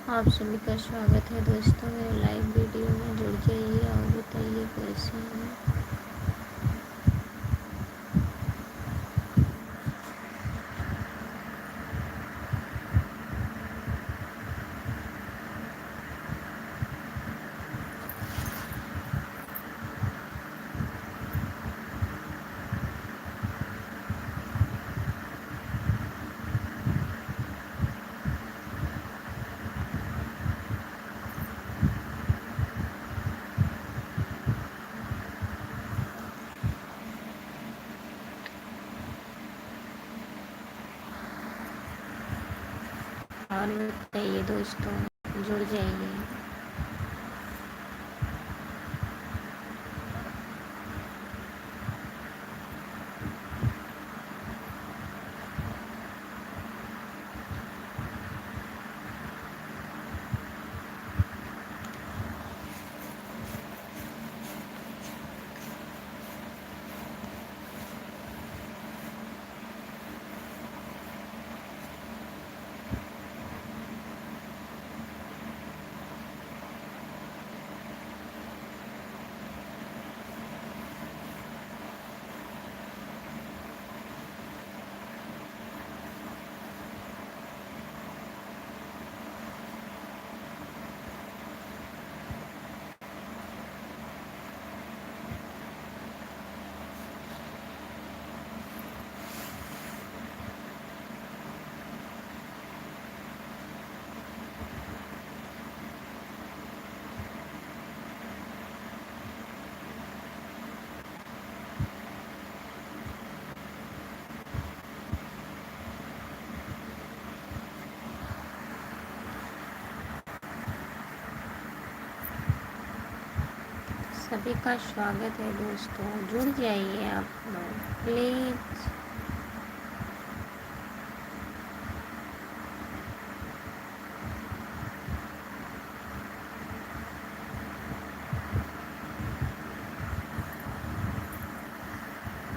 आप सभी का स्वागत है दोस्तों, मेरे लाइव वीडियो में जुड़ जाइए और बताइए कैसे हैं। और बताइए दोस्तों, जुड़ जाइए। सभी का स्वागत है दोस्तों, जुड़ जाइए आप लोग प्लीज़।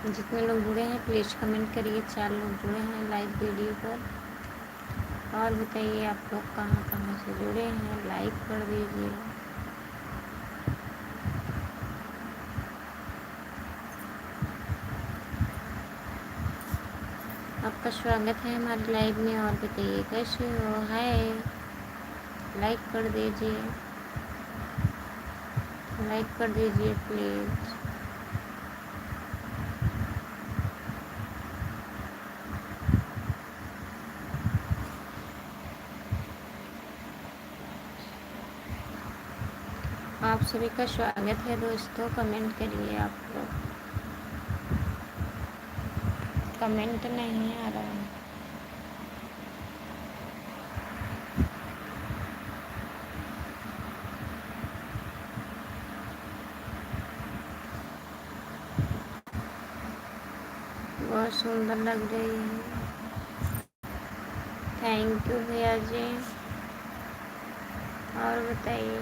जितने लोग जुड़े हैं प्लीज़ कमेंट करिए। 4 लोग जुड़े हैं लाइव वीडियो पर। और बताइए आप लोग कहाँ कहाँ से जुड़े हैं, लाइक कर दीजिए। आपका स्वागत है हमारे लाइव में। और बताइए कैसे हो। हाय, लाइक कर दीजिए, लाइक कर दीजिए प्लीज़। आप सभी का स्वागत है दोस्तों। कमेंट करिए आप लोग। कमेंट नहीं आ रहा है। बहुत सुंदर लग रही है। थैंक यू भैया जी। और बताइए।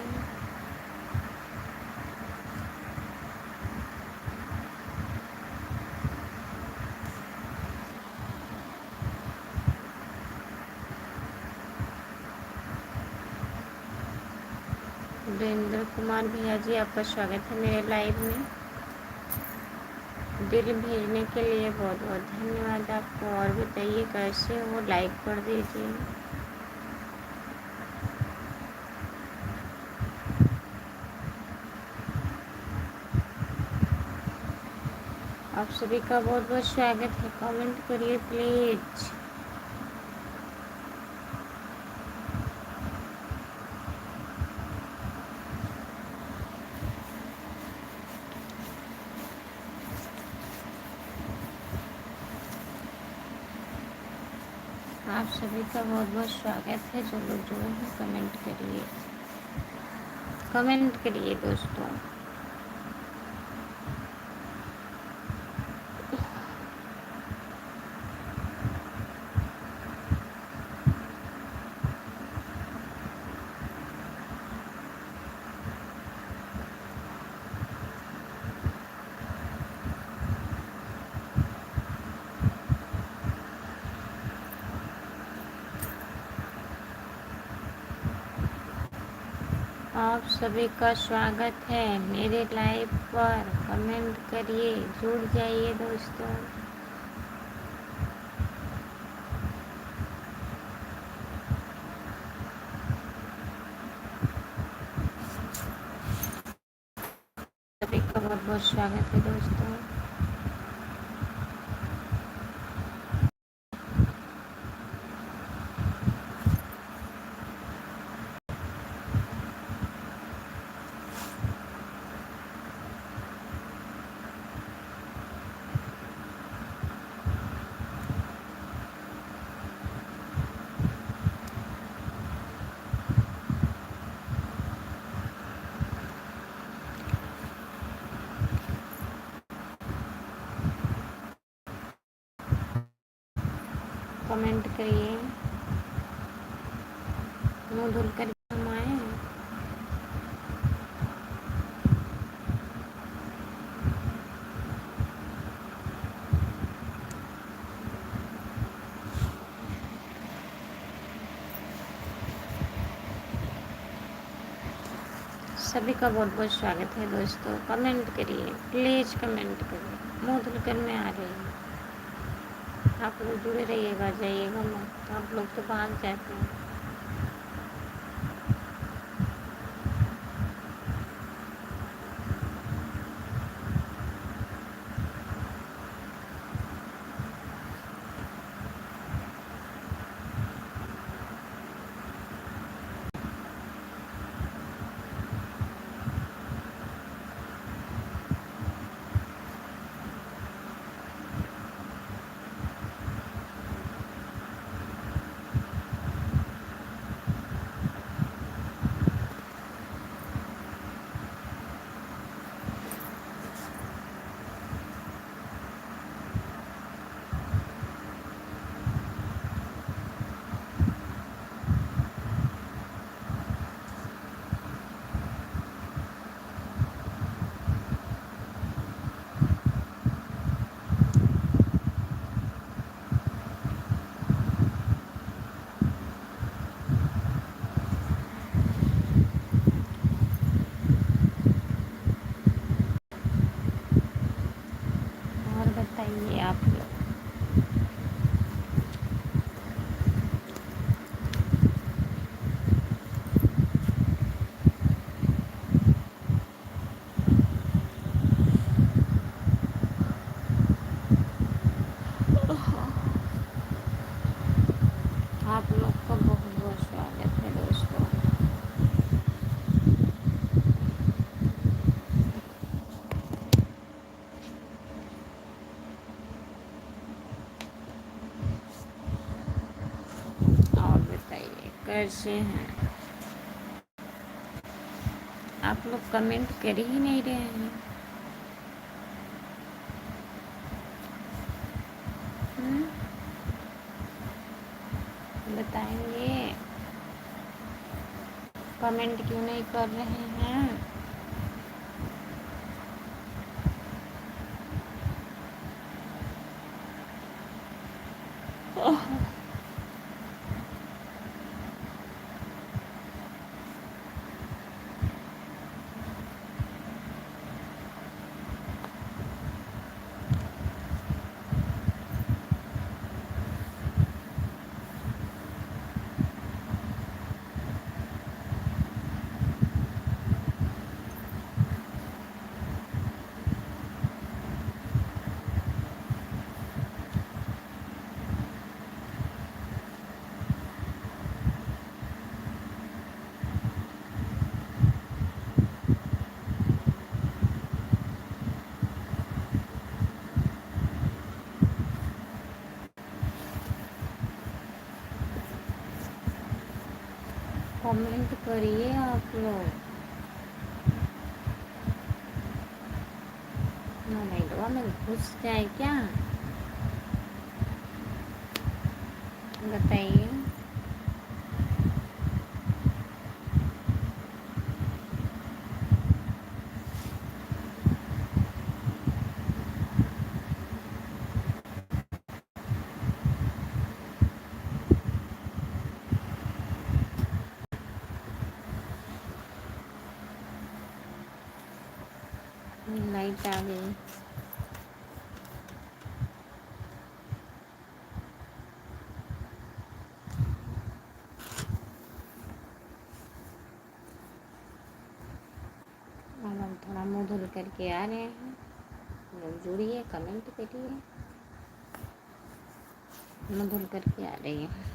वीरेंद्र कुमार भैया जी, आपका स्वागत है मेरे लाइव में। दिल भेजने के लिए बहुत बहुत धन्यवाद आपको। और बताइए कैसे हो, लाइक कर दीजिए। आप सभी का बहुत बहुत स्वागत है। कमेंट करिए प्लीज। आप सभी का बहुत बहुत स्वागत है। जो लोग जुड़े हैं कमेंट करिए, कमेंट करिए दोस्तों। आप सभी का स्वागत है मेरे लाइव पर। कमेंट करिए, जुड़ जाइए दोस्तों। सभी का बहुत बहुत स्वागत है दोस्तों। कमेंट करिए, मुँह धुल कर हम आए हैं। सभी का बहुत बहुत स्वागत है दोस्तों। कमेंट करिए, प्लीज़ कमेंट करिए। मुँह धुल कर मैं आ रही हूँ। आप लोग जुड़े रहिएगा, जाइएगा मत। आप लोग तो भाग जाते हैं। और बताइए आप लोग। आप लोग का बहुत बहुत स्वागत है दोस्तों। और बताइए कैसे हैं आप लोग? कमेंट कर ही नहीं रहे हैं। हम्म? बताएंगे, कमेंट क्यों नहीं कर रहे हैं? कमेंट करिए आप लोग। मोबाइलवा में घुस जाए क्या? बताइए। लाइट आ गई। अब हम थोड़ा मुँह धुल करके आ रहे हैं। लोग जुड़िए, कमेंट करिए। मुँह धुल करके आ रही है।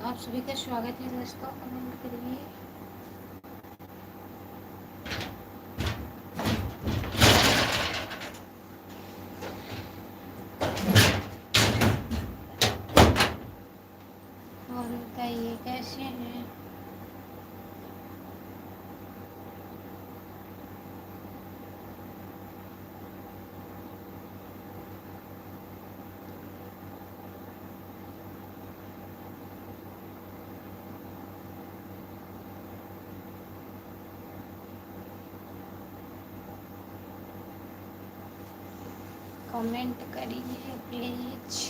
आप सभी का स्वागत है दोस्तों। कमेंट करिए। और बताइए कैसे हैं? कमेंट करिए प्लीज।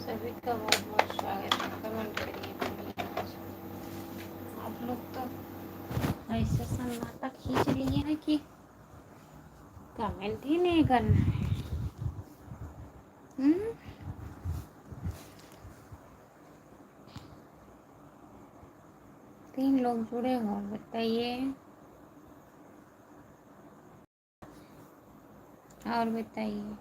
सभी का बहुत बहुत स्वागत है। कमेंट करिए प्लीज। आप लोग तो ऐसे सन्नाटा खींच लिए हैं कि कमेंट ही नहीं करना है। हम्म? 3 लोग जुड़े हो, बताइए। और बताइए।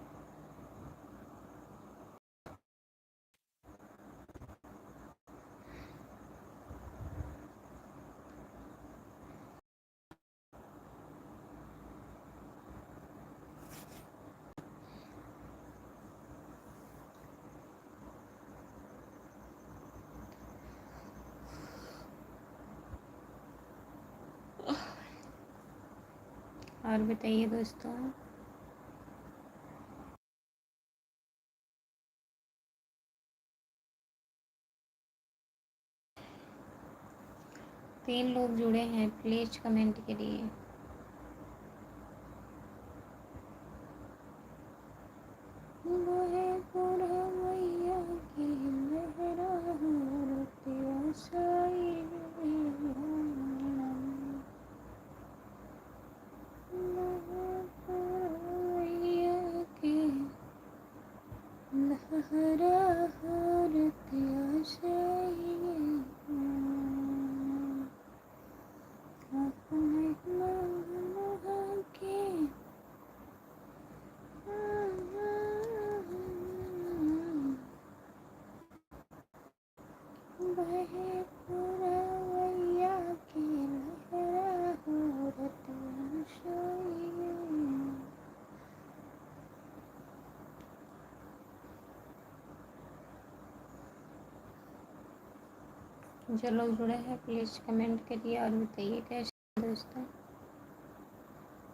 और बताइए दोस्तों। तीन लोग जुड़े हैं, प्लीज कमेंट करिए। जो लोग जुड़े हैं प्लीज कमेंट करिए और बताइए कैसे दोस्तों।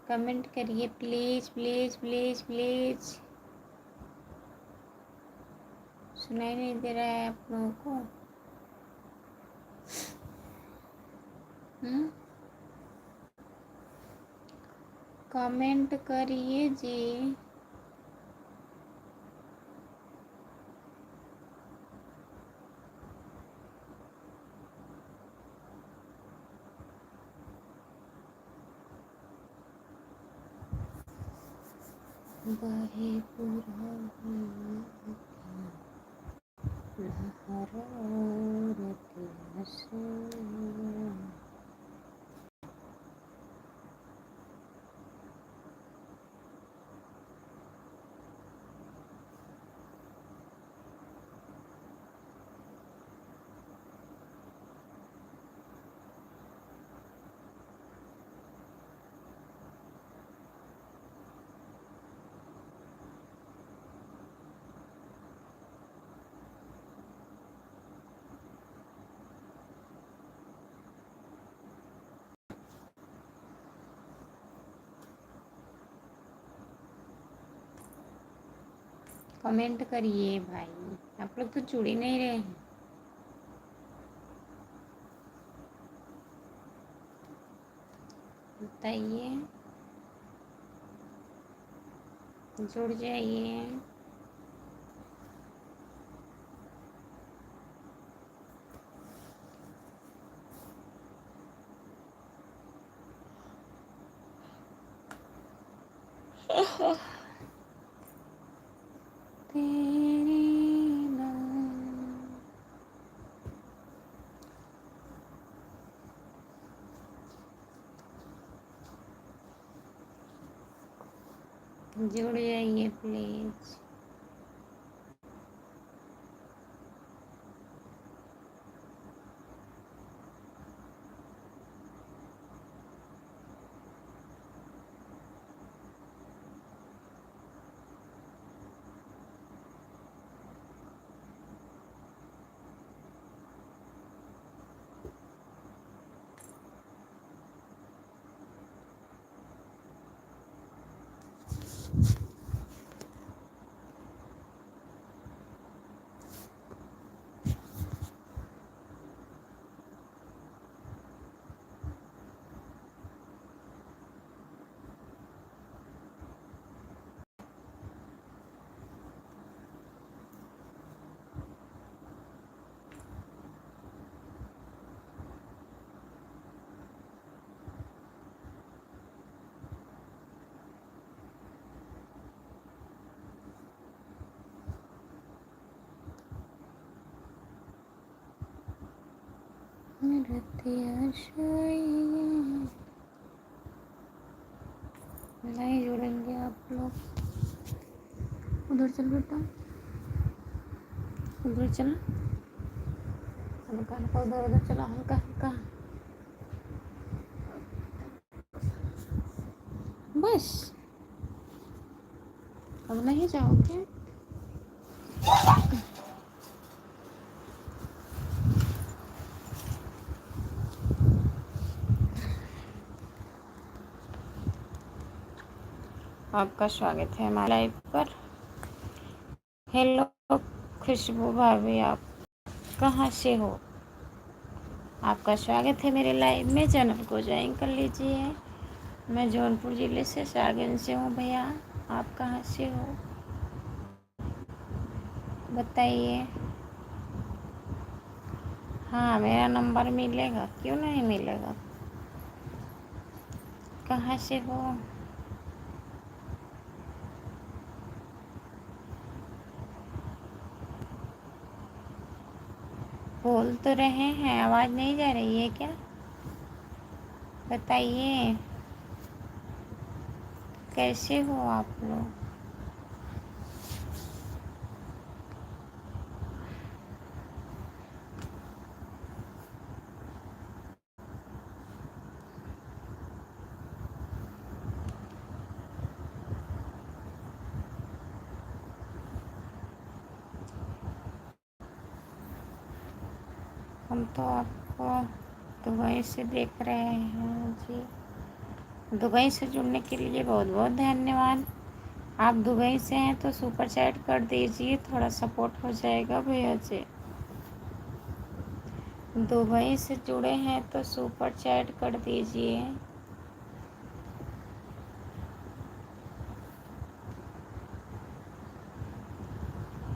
कमेंट करिए प्लीज प्लीज प्लीज प्लीज। सुनाई नहीं दे रहा है आप लोगों को? कमेंट करिए जी। बहे पूरा कमेंट करिए भाई, आप लोग तो जुड़ ही नहीं रहे हैं। बताइए, जुड़ जाइए। तेरी जुड़ जाइए प्लीज। नहीं जुड़ेंगे आप लोग। उधर चल बेटा, उधर चल, हल्का हल्का उधर उधर चला, हल्का हल्का। बस अब नहीं जाओगे? आपका स्वागत है हमारे लाइव पर। हेलो खुशबू भाभी, आप कहाँ से हो? आपका स्वागत है मेरे लाइव में। चैनल को ज्वाइन कर लीजिए। मैं जौनपुर ज़िले से सागन से हूँ भैया। आप कहाँ से हो बताइए। हाँ, मेरा नंबर मिलेगा, क्यों नहीं मिलेगा। कहाँ से हो? बोल तो रहे हैं, आवाज़ नहीं जा रही है क्या? बताइए, कैसे हो आप लोग? हम तो आपको दुबई से देख रहे हैं जी। दुबई से जुड़ने के लिए बहुत बहुत धन्यवाद। आप दुबई से हैं तो सुपर चैट कर दीजिए, थोड़ा सपोर्ट हो जाएगा भैया जी। दुबई से जुड़े हैं तो सुपर चैट कर दीजिए।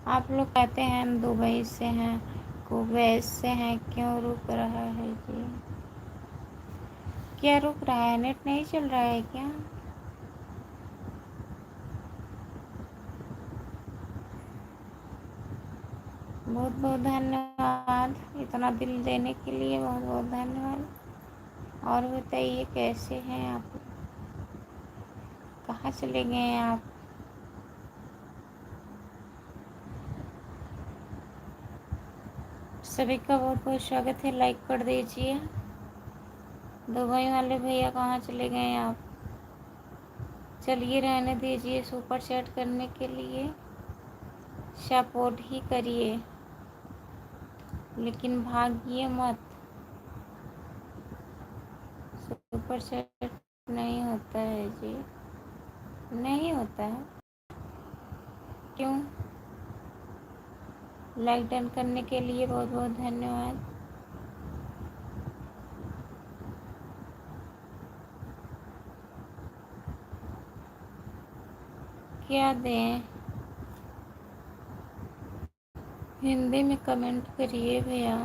आप लोग कहते हैं हम दुबई से हैं, कुवैत से हैं, क्यों रुक रहा है जी? क्या रुक रहा है? नेट नहीं चल रहा है क्या? बहुत बहुत धन्यवाद, इतना दिल देने के लिए बहुत बहुत धन्यवाद। और बताइए कैसे हैं आप? कहाँ चले गए हैं आप? सभी का बहुत बहुत स्वागत है, लाइक कर दीजिए। दुबई वाले भैया कहाँ चले गए हैं आप? चलिए रहने दीजिए, सुपर चैट करने के लिए सपोर्ट ही करिए, लेकिन भागिए मत। सुपर चैट नहीं होता है जी, नहीं होता है। क्यों? लाइक डन करने के लिए बहुत बहुत धन्यवाद। क्या दें? हिंदी में कमेंट करिए भैया,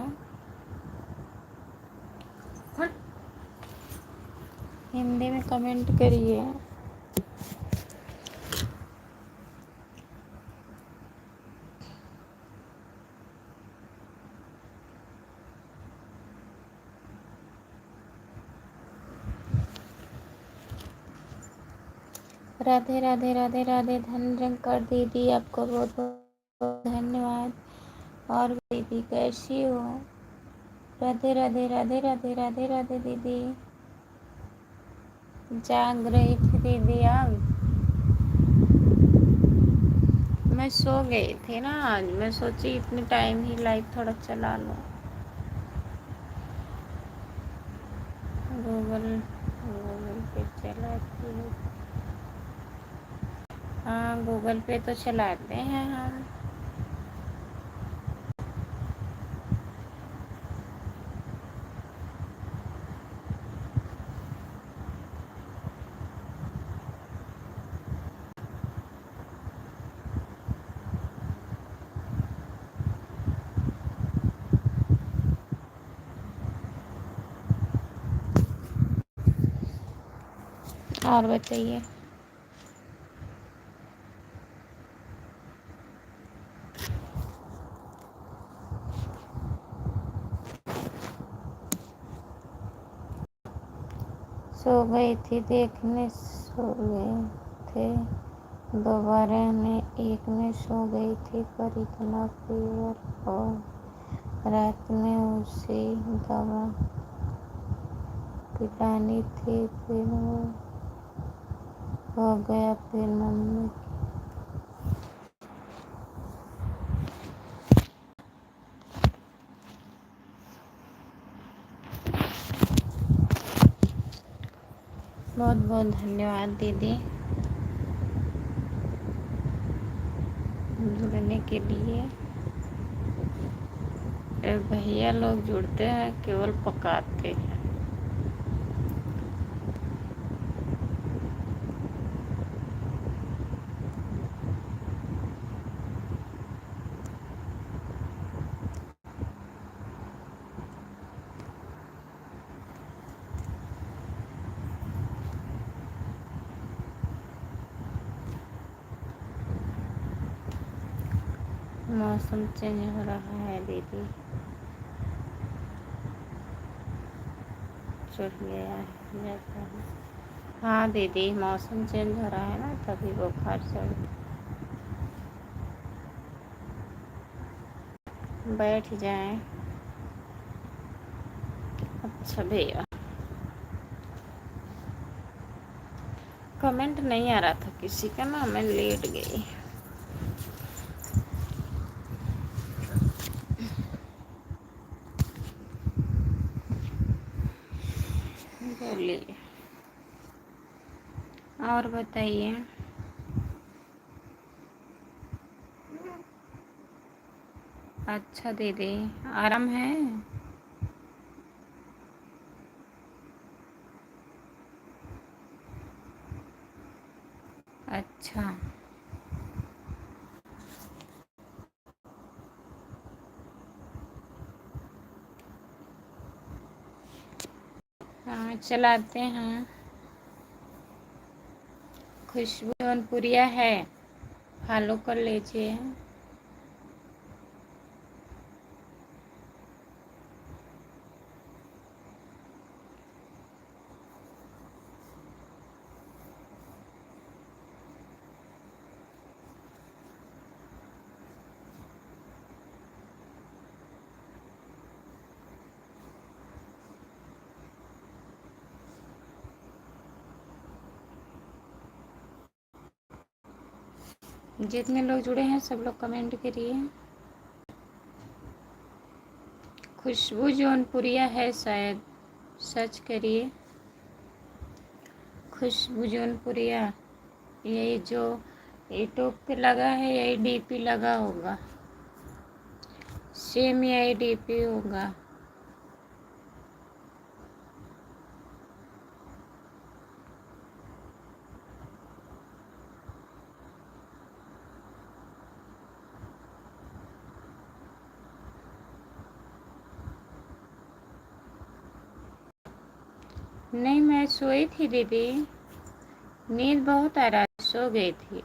हिंदी में कमेंट करिए। राधे राधे राधे राधे। धनरंकर दीदी आपको बहुत बहुत धन्यवाद। और दीदी कैसी हो? राधे राधे राधे राधे राधे राधे दीदी। जाग रही थी दीदी आप? मैं सो गई थी ना आज, मैं सोची इतने टाइम ही लाइव थोड़ा चला लो। गूगल गूगल पे चलाती हूँ। हाँ गूगल पे तो चलाते हैं हम। और बताइए। सो गई थी देखने, सो गए थे दोबारा ने, एक में सो गई थी पर इतना फीवर और रात में उसी दवा पिलानी थी, फिर वो हो गया फिर मम्मी। बहुत बहुत धन्यवाद दीदी जुड़ने के लिए। भैया लोग जुड़ते हैं, केवल पकाते हैं। मौसम चेंज हो रहा है दीदी, चढ़ गया है जाता है। हाँ दीदी मौसम चेंज हो रहा है ना, तभी बुखार चढ़। बैठ जाएं। अच्छा भैया, कमेंट नहीं आ रहा था किसी का ना, मैं लेट गई। बोलिए और बताइए। अच्छा दीदी आराम है? अच्छा हाँ चलाते हैं। खुशबू जौनपुरिया है, फॉलो कर लीजिए। जितने लोग जुड़े हैं सब लोग कमेंट करिए। खुशबू जौनपुरिया है शायद, सर्च करिए खुशबू जौनपुरिया। यही जो यूट्यूब पे लगा है, यही डीपी लगा होगा। सेम यही डीपी होगा। नहीं, मैं सोई थी दीदी, नींद बहुत आ रहा, सो गई थी।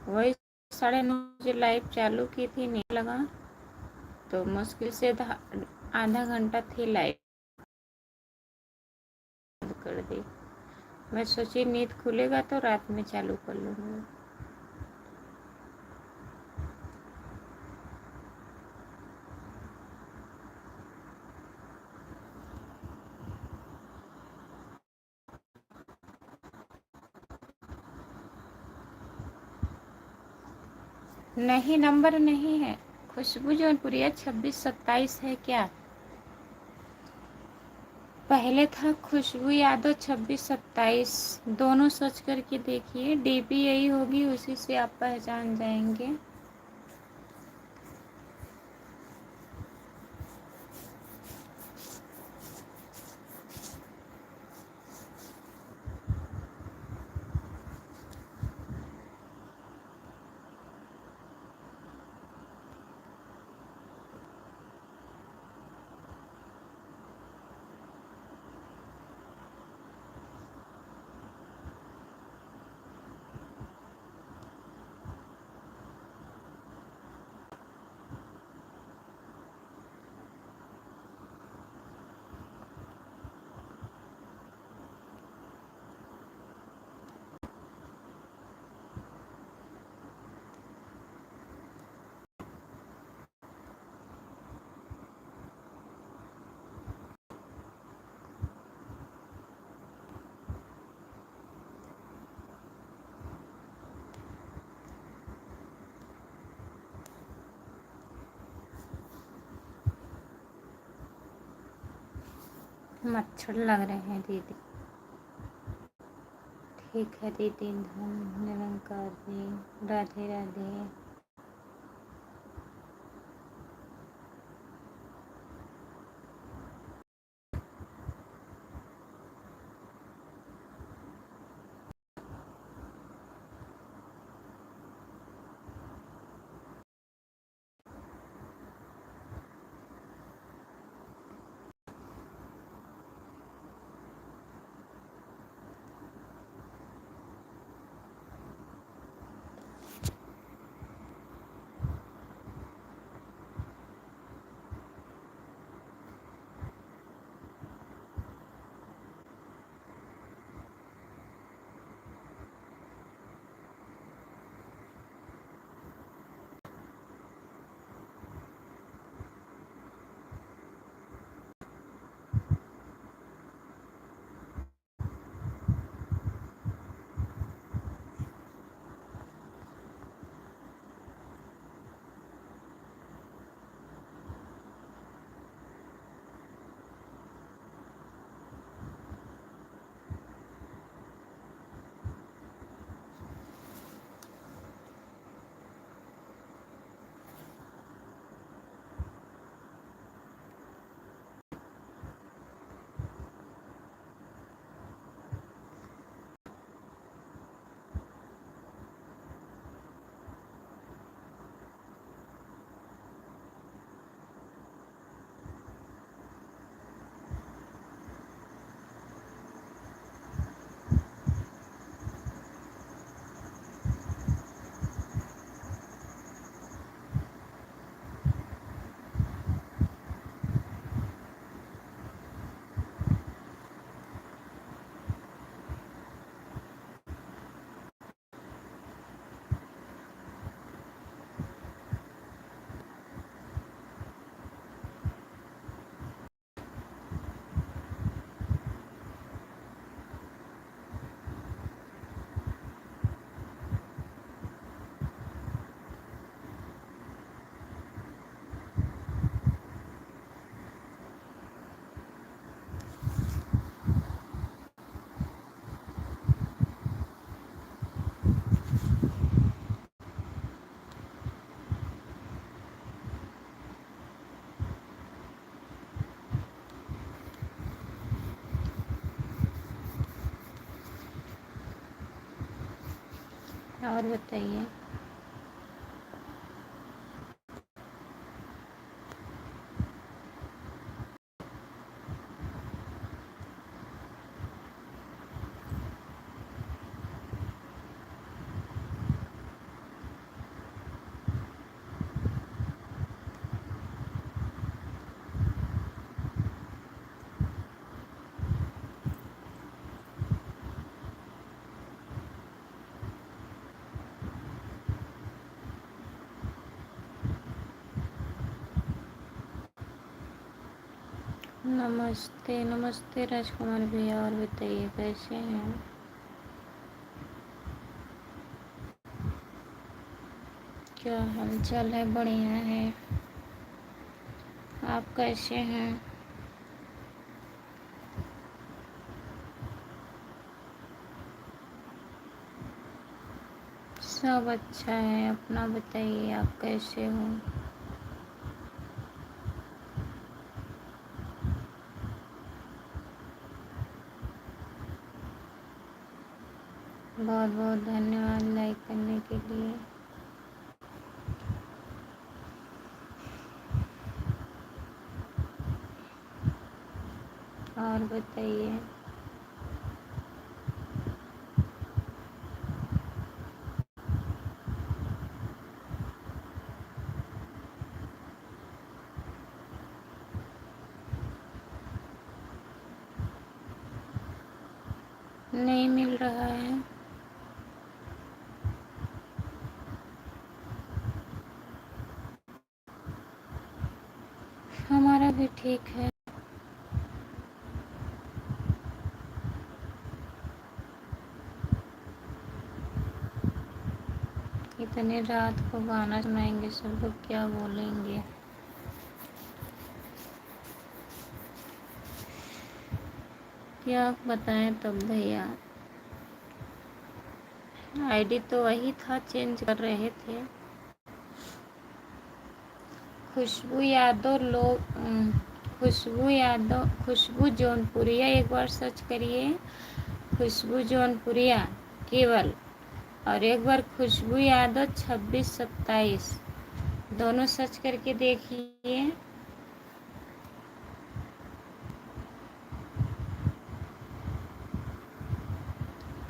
वही 9:30 बजे लाइव चालू की थी, नींद लगा तो मुश्किल से आधा घंटा थी लाइव, कर दी। मैं सोची नींद खुलेगा तो रात में चालू कर लूँगी। नहीं, नंबर नहीं है। खुशबू जौनपुरिया 2627 है क्या? पहले था खुशबू यादव 2627, दोनों सर्च करके देखिए, डीपी यही होगी, उसी से आप पहचान जाएंगे। मच्छर लग रहे हैं दीदी। ठीक है दीदी, धन निरंकार जी, राधे राधे। और बताइए। नमस्ते नमस्ते राजकुमार भैया, और बताइए कैसे हैं? क्या हाल चाल है? बढ़िया है। आप कैसे हैं? सब अच्छा है। अपना बताइए, आप कैसे हो? बहुत बहुत धन्यवाद लाइक करने के लिए। और बताइए। नहीं मिल रहा है। हमारा भी ठीक है। इतने रात को गाना सुनाएंगे, सब लोग क्या बोलेंगे? क्या बताएं तब भैया। आईडी तो वही था, चेंज कर रहे थे। खुशबू यादव खुशबू यादव, खुशबू जौनपुरिया, एक बार सर्च करिए खुशबू जौनपुरिया केवल, और एक बार खुशबू यादव 2627, दोनों सर्च करके देखिए।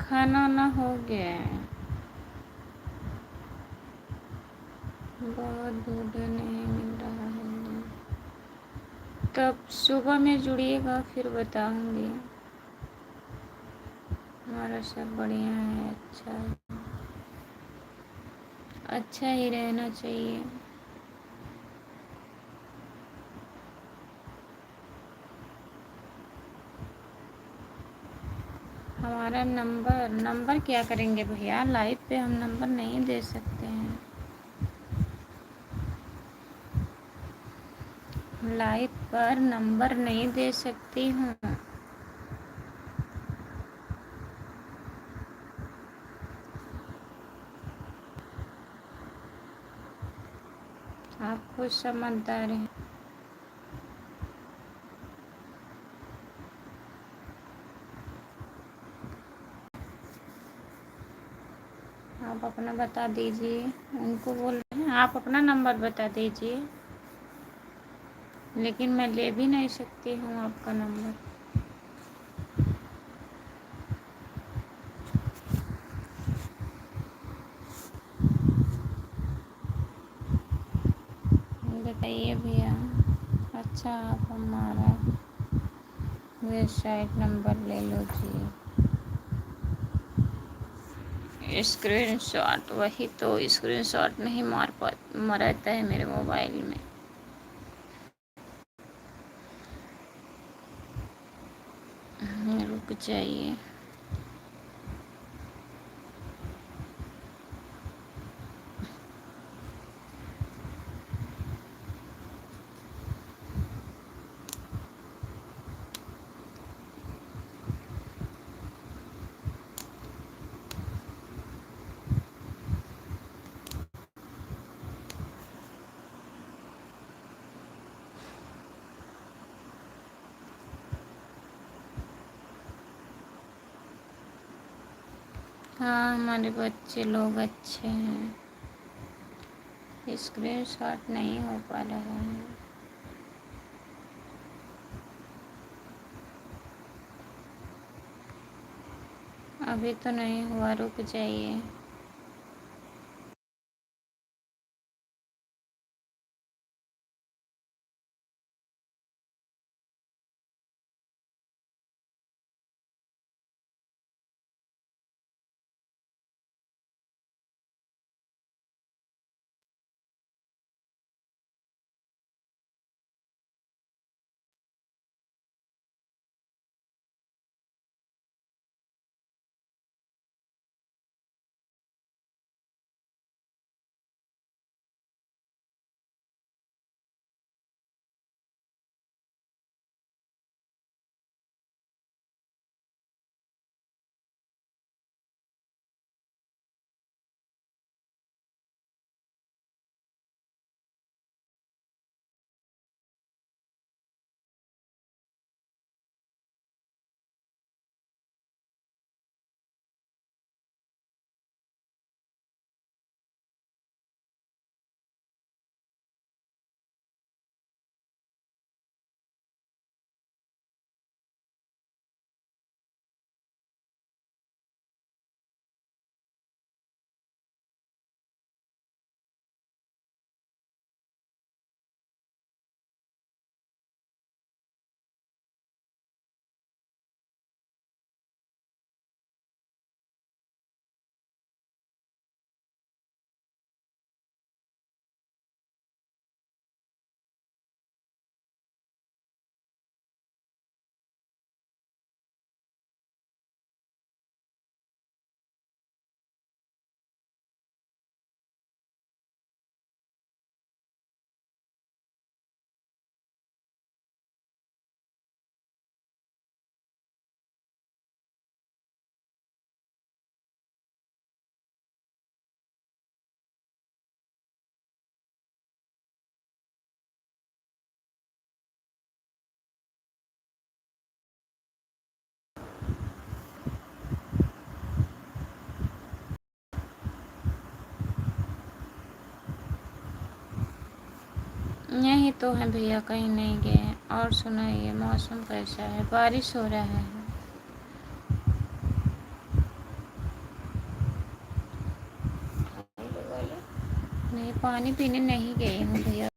खाना ना हो गया है। बहुत ढूंढे, नहीं मिल रहा है। तब सुबह में जुड़िएगा, फिर बताऊंगी। हमारा सब बढ़िया है, अच्छा है। अच्छा ही रहना चाहिए। हमारा नंबर क्या करेंगे भैया? लाइव पे हम नंबर नहीं दे सकते हैं। लाइव पर नंबर नहीं दे सकती हूँ। आप खुद समझदार हैं। आप अपना बता दीजिए। उनको बोल रहे हैं आप अपना नंबर बता दीजिए, लेकिन मैं ले भी नहीं सकती हूँ आपका नंबर। बताइए भैया। अच्छा, आप हमारा वेबसाइट नंबर ले लो जी। स्क्रीनशॉट, वही तो स्क्रीनशॉट नहीं रहता है मेरे मोबाइल में। रुक जाइए। हाँ, हमारे बच्चे लोग अच्छे हैं। स्क्रीनशॉट नहीं हो पा रहा है। अभी तो नहीं हुआ, रुक जाइए। यही तो है भैया, कहीं नहीं गए। और सुनाइए, मौसम कैसा है? बारिश हो रहा है? नहीं, पानी पीने नहीं गए हूँ भैया।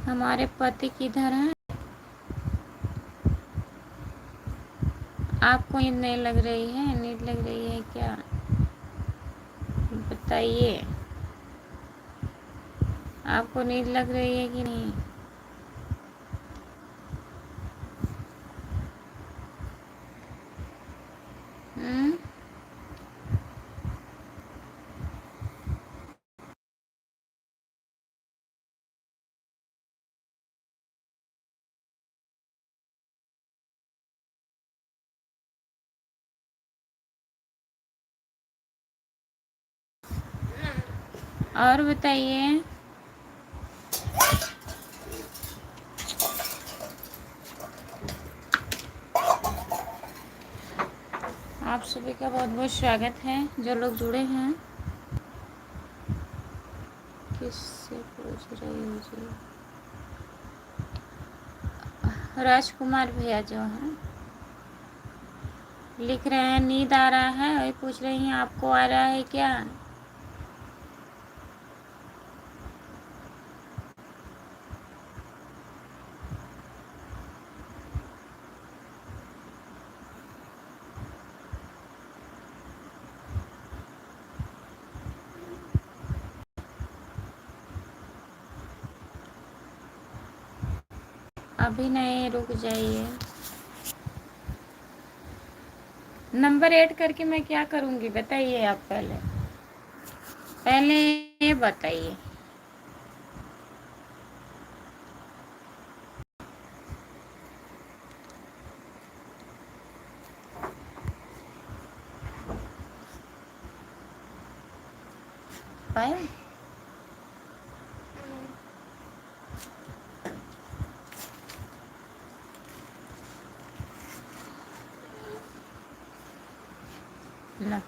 हमारे पति किधर हैं? आपको नींद नहीं लग रही है? नींद लग रही है क्या? बताइए, आपको नींद लग रही है कि नहीं? हम्म? और बताइए। आप सभी का बहुत बहुत स्वागत है, जो लोग जुड़े हैं। किससे पूछ रही हूँ जी? राजकुमार भैया जो हैं, लिख रहे हैं नींद आ रहा है, वही पूछ रही हैं आपको आ रहा है क्या? अभी नहीं, रुक जाइए। नंबर ऐड करके मैं क्या करूँगी बताइए आप पहले, पहले ये बताइए। पाए ना,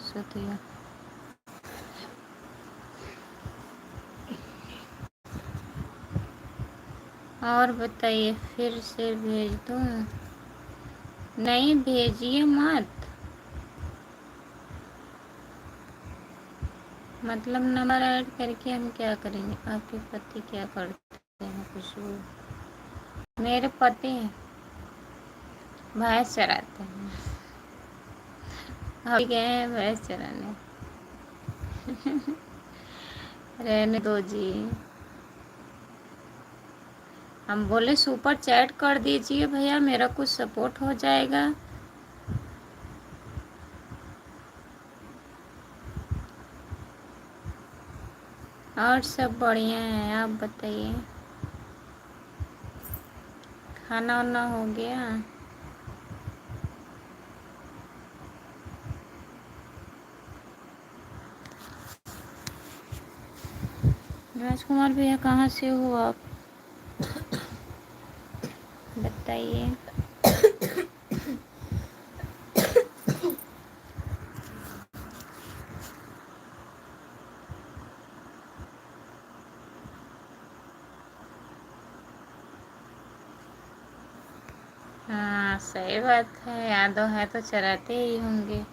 शुक्रिया। और बताइए, फिर से भेज दूँ? नहीं भेजिए मत, मतलब नंबर ऐड करके हम क्या करेंगे? आपके पति क्या करते हैं? खुशबू, मेरे पति भैंस चराते हैं। अभी गए हैं भैंस चराने। रहने दो जी। हम बोले सुपर चैट कर दीजिए भैया, मेरा कुछ सपोर्ट हो जाएगा। और सब बढ़िया है, आप बताइए। खाना वाना हो गया? राजकुमार भैया कहाँ से हो आप, बताइए। हाँ सही बात है, यादव है तो चराते ही होंगे।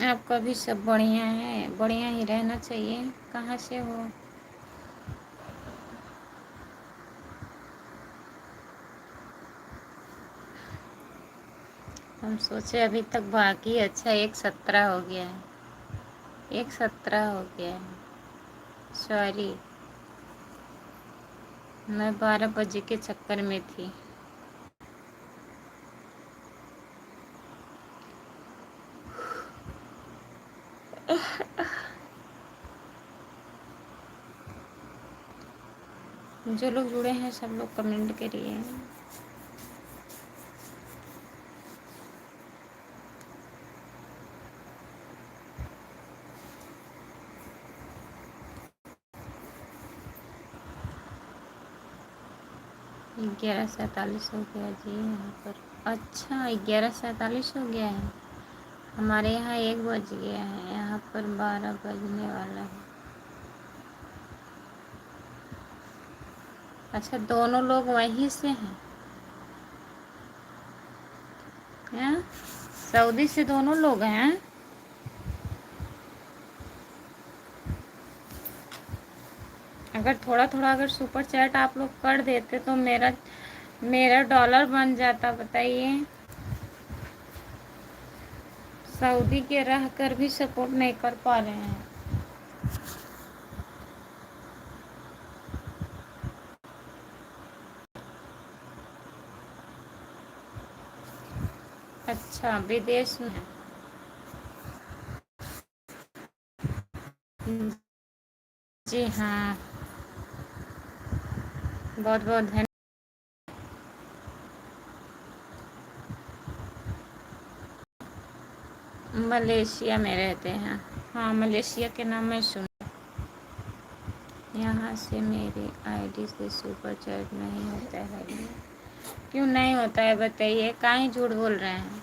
आपका भी सब बढ़िया है, बढ़िया ही रहना चाहिए। कहाँ से हो? हम सोचे अभी तक बाकी, अच्छा 1:17 हो गया है, 1:17 हो गया है। सॉरी, मैं 12 बजे के चक्कर में थी। जो लोग जुड़े हैं सब लोग कमेंट करिए। ग्यारह 47 हो गया जी यहाँ पर। अच्छा 11:47 हो गया है, हमारे यहाँ 1 बज गया है, यहाँ पर 12 बजने वाला है। अच्छा दोनों लोग वहीं से हैं? सऊदी से दोनों लोग हैं? अगर थोड़ा थोड़ा अगर सुपर चैट आप लोग कर देते तो मेरा मेरा डॉलर बन जाता, बताइए। सऊदी के रह कर भी सपोर्ट नहीं कर पा रहे हैं। अच्छा विदेश में? जी हाँ, बहुत बहुत धन्यवाद। मलेशिया में रहते हैं। हाँ मलेशिया के नाम में सुना। यहाँ से मेरी आईडी से सुपर चैट नहीं होता है। क्यों नहीं होता है बताइए, काहे झूठ बोल रहे हैं?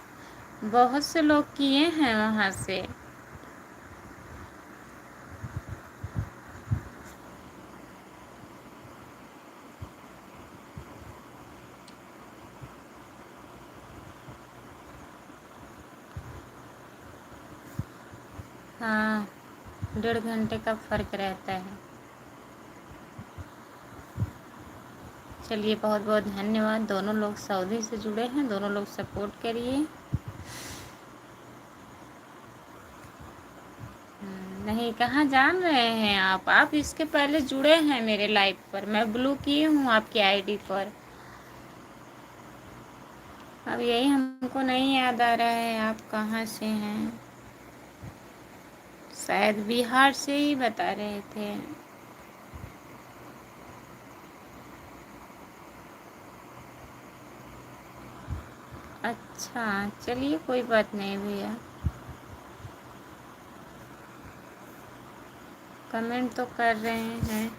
बहुत से लोग किए हैं वहाँ से। हाँ, 1.5 घंटे का फ़र्क रहता है। चलिए, बहुत बहुत धन्यवाद। दोनों लोग सऊदी से जुड़े हैं, दोनों लोग सपोर्ट करिए। नहीं, कहाँ जान रहे हैं आप इसके पहले जुड़े हैं मेरे लाइव पर, मैं ब्लू की हूँ आपकी आईडी पर। अब यही हमको नहीं याद आ रहा है आप कहाँ से हैं। शायद बिहार से ही बता रहे थे। अच्छा, चलिए कोई बात नहीं भैया। कमेंट तो कर रहे हैं।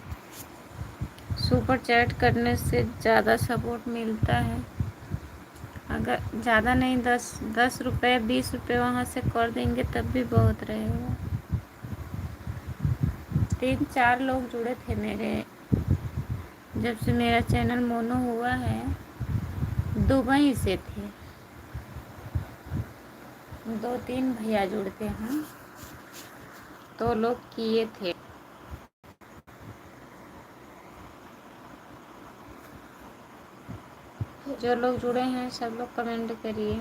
सुपर चैट करने से ज़्यादा सपोर्ट मिलता है। अगर ज़्यादा नहीं, 10 रुपये 20 रुपये वहाँ से कर देंगे तब भी बहुत रहेगा। 3-4 लोग जुड़े थे मेरे, जब से मेरा चैनल मोनो हुआ है। दुबई से थे, 2-3 भैया जुड़ते हैं, तो लोग किए थे। जो लोग जुड़े हैं सब लोग कमेंट करिए।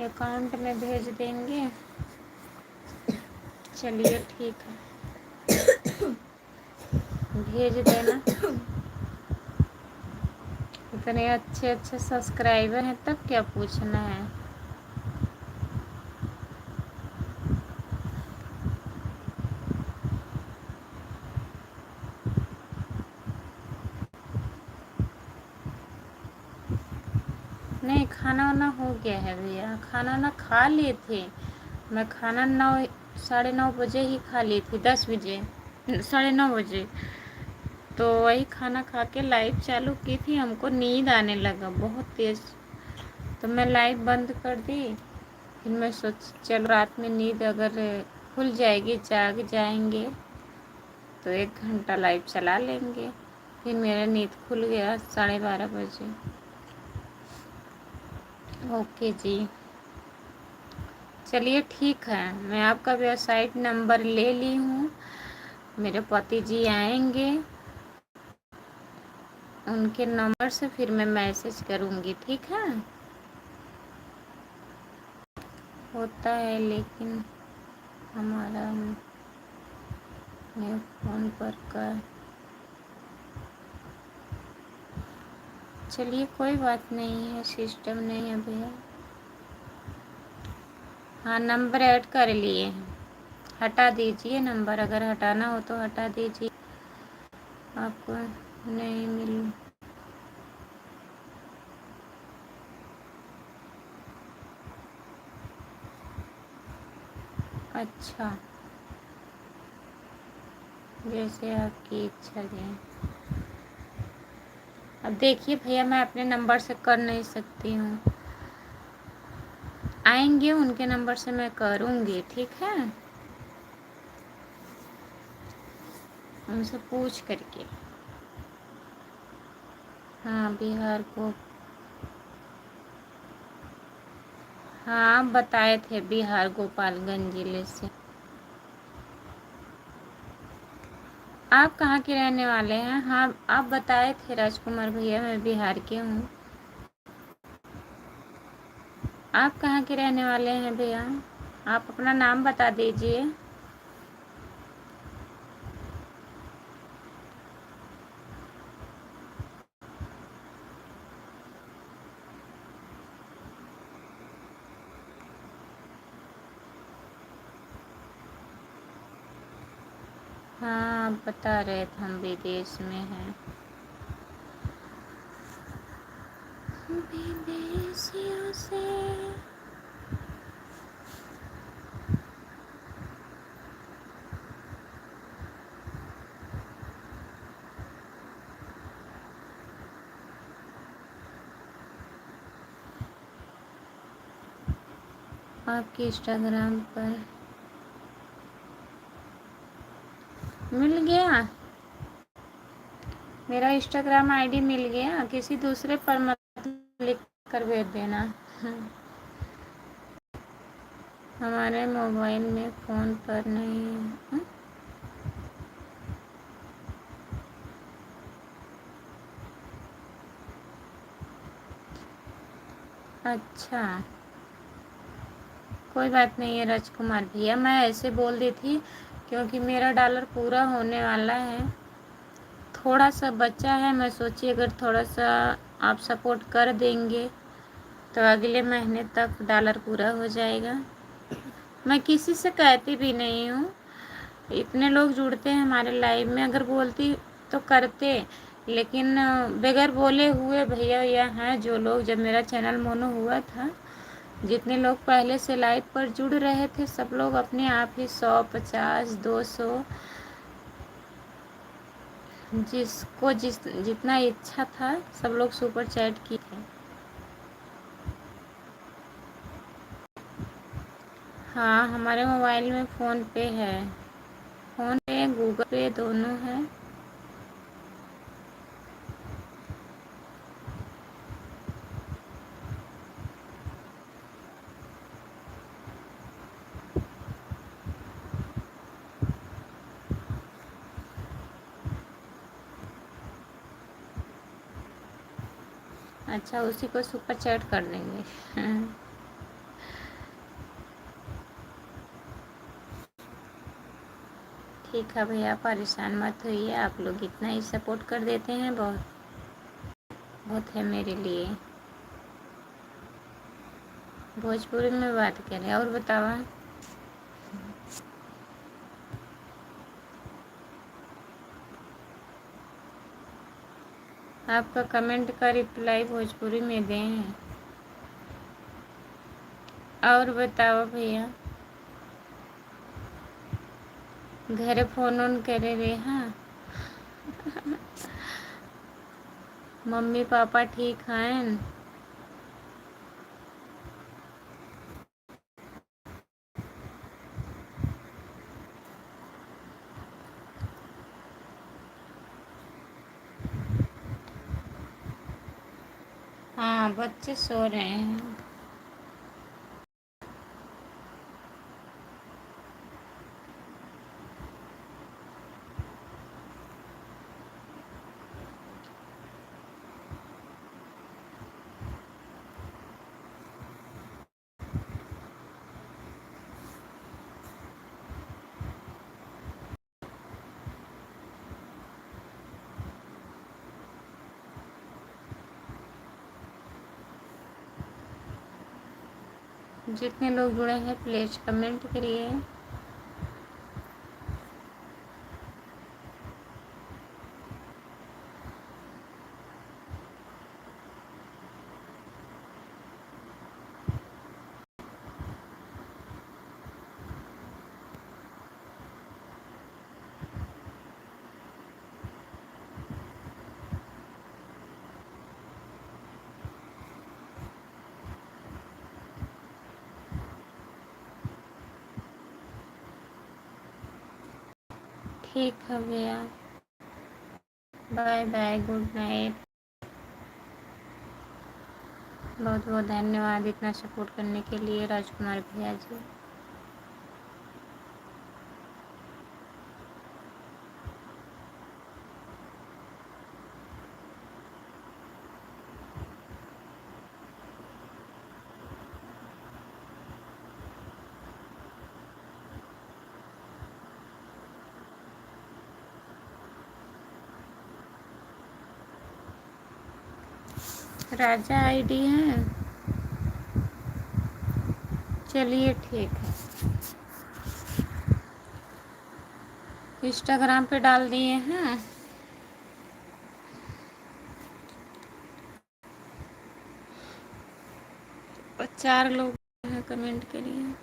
अकाउंट में भेज देंगे। चलिए ठीक है, भेज देना। इतने अच्छे अच्छे सब्सक्राइबर हैं तब क्या पूछना है। नहीं, खाना वाना हो गया है भैया, खाना वाना खा लिए थे। मैं खाना 9-9:30 बजे ही खा ली थी, 10 बजे, 9:30 बजे। तो वही खाना खा के लाइव चालू की थी, हमको नींद आने लगा बहुत तेज़, तो मैं लाइव बंद कर दी। फिर मैं सोच चल रात में नींद अगर खुल जाएगी, जाग जाएंगे तो 1 घंटा लाइव चला लेंगे। फिर मेरा नींद खुल गया 12:30 बजे। ओके जी, चलिए ठीक है, मैं आपका वेबसाइट नंबर ले ली हूँ। मेरे पति जी आएंगे, उनके नंबर से फिर मैं मैसेज करूँगी, ठीक है। होता है लेकिन हमारा मैं फ़ोन पर कर। चलिए कोई बात नहीं है, सिस्टम नहीं है भैया। हाँ, नंबर ऐड कर लिए हैं, हटा दीजिए नंबर, अगर हटाना हो तो हटा दीजिए। आपको नहीं मिल। अच्छा, जैसे आपकी इच्छा है। अब देखिए भैया, मैं अपने नंबर से कर नहीं सकती हूँ, आएंगे उनके नंबर से मैं करूँगी, ठीक है, उनसे पूछ करके। हाँ, बिहार को, हाँ बताए थे, बिहार गोपालगंज जिले से। आप कहाँ के रहने वाले हैं? हाँ, आप बताए थे राजकुमार भैया, मैं बिहार के हूँ। आप कहाँ के रहने वाले हैं भैया? आप अपना नाम बता दीजिए। हाँ, आप बता रहे थे हम विदेश में हैं। विदेशियों से आपके इंस्टाग्राम पर मिल गया। मेरा इंस्टाग्राम आईडी मिल गया, किसी दूसरे पर मत लिख कर भेज देना। हमारे मोबाइल में फ़ोन पर नहीं है। अच्छा, कोई बात नहीं है राजकुमार भैया, मैं ऐसे बोल दी थी क्योंकि मेरा डॉलर पूरा होने वाला है, थोड़ा सा बचा है। मैं सोची अगर थोड़ा सा आप सपोर्ट कर देंगे तो अगले महीने तक डॉलर पूरा हो जाएगा। मैं किसी से कहती भी नहीं हूँ, इतने लोग जुड़ते हैं हमारे लाइव में, अगर बोलती तो करते, लेकिन बगैर बोले हुए भैया यह हैं जो लोग, जब मेरा चैनल मोनो हुआ था, जितने लोग पहले से लाइव पर जुड़ रहे थे सब लोग अपने आप ही 100, 50, 200 जिसको जितना इच्छा था सब लोग सुपर चैट किए थे। हाँ, हमारे मोबाइल में फ़ोन पे है, फ़ोन पे गूगल पे दोनों है। अच्छा, उसी को सुपर चैट कर देंगे। ठीक है भैया, परेशान मत होइए, आप लोग इतना ही सपोर्ट कर देते हैं, बहुत बहुत है मेरे लिए। भोजपुरी में बात करें, और बतावा। आपका कमेंट का रिप्लाई भोजपुरी में दें। और बताओ भैया, घरे फोन ऑन करे रे। हाँ, मम्मी पापा ठीक हैं। हाँ, बच्चे सो रहे हैं। जितने लोग जुड़े हैं प्लीज़ कमेंट करिए। ठीक है भैया, बाय बाय, गुड नाइट। बहुत बहुत धन्यवाद इतना सपोर्ट करने के लिए राजकुमार भैया जी। राजा आईडी है, चलिए ठीक है। इंस्टाग्राम पे डाल दिए हैं। और 4 लोग हैं, कमेंट करिए।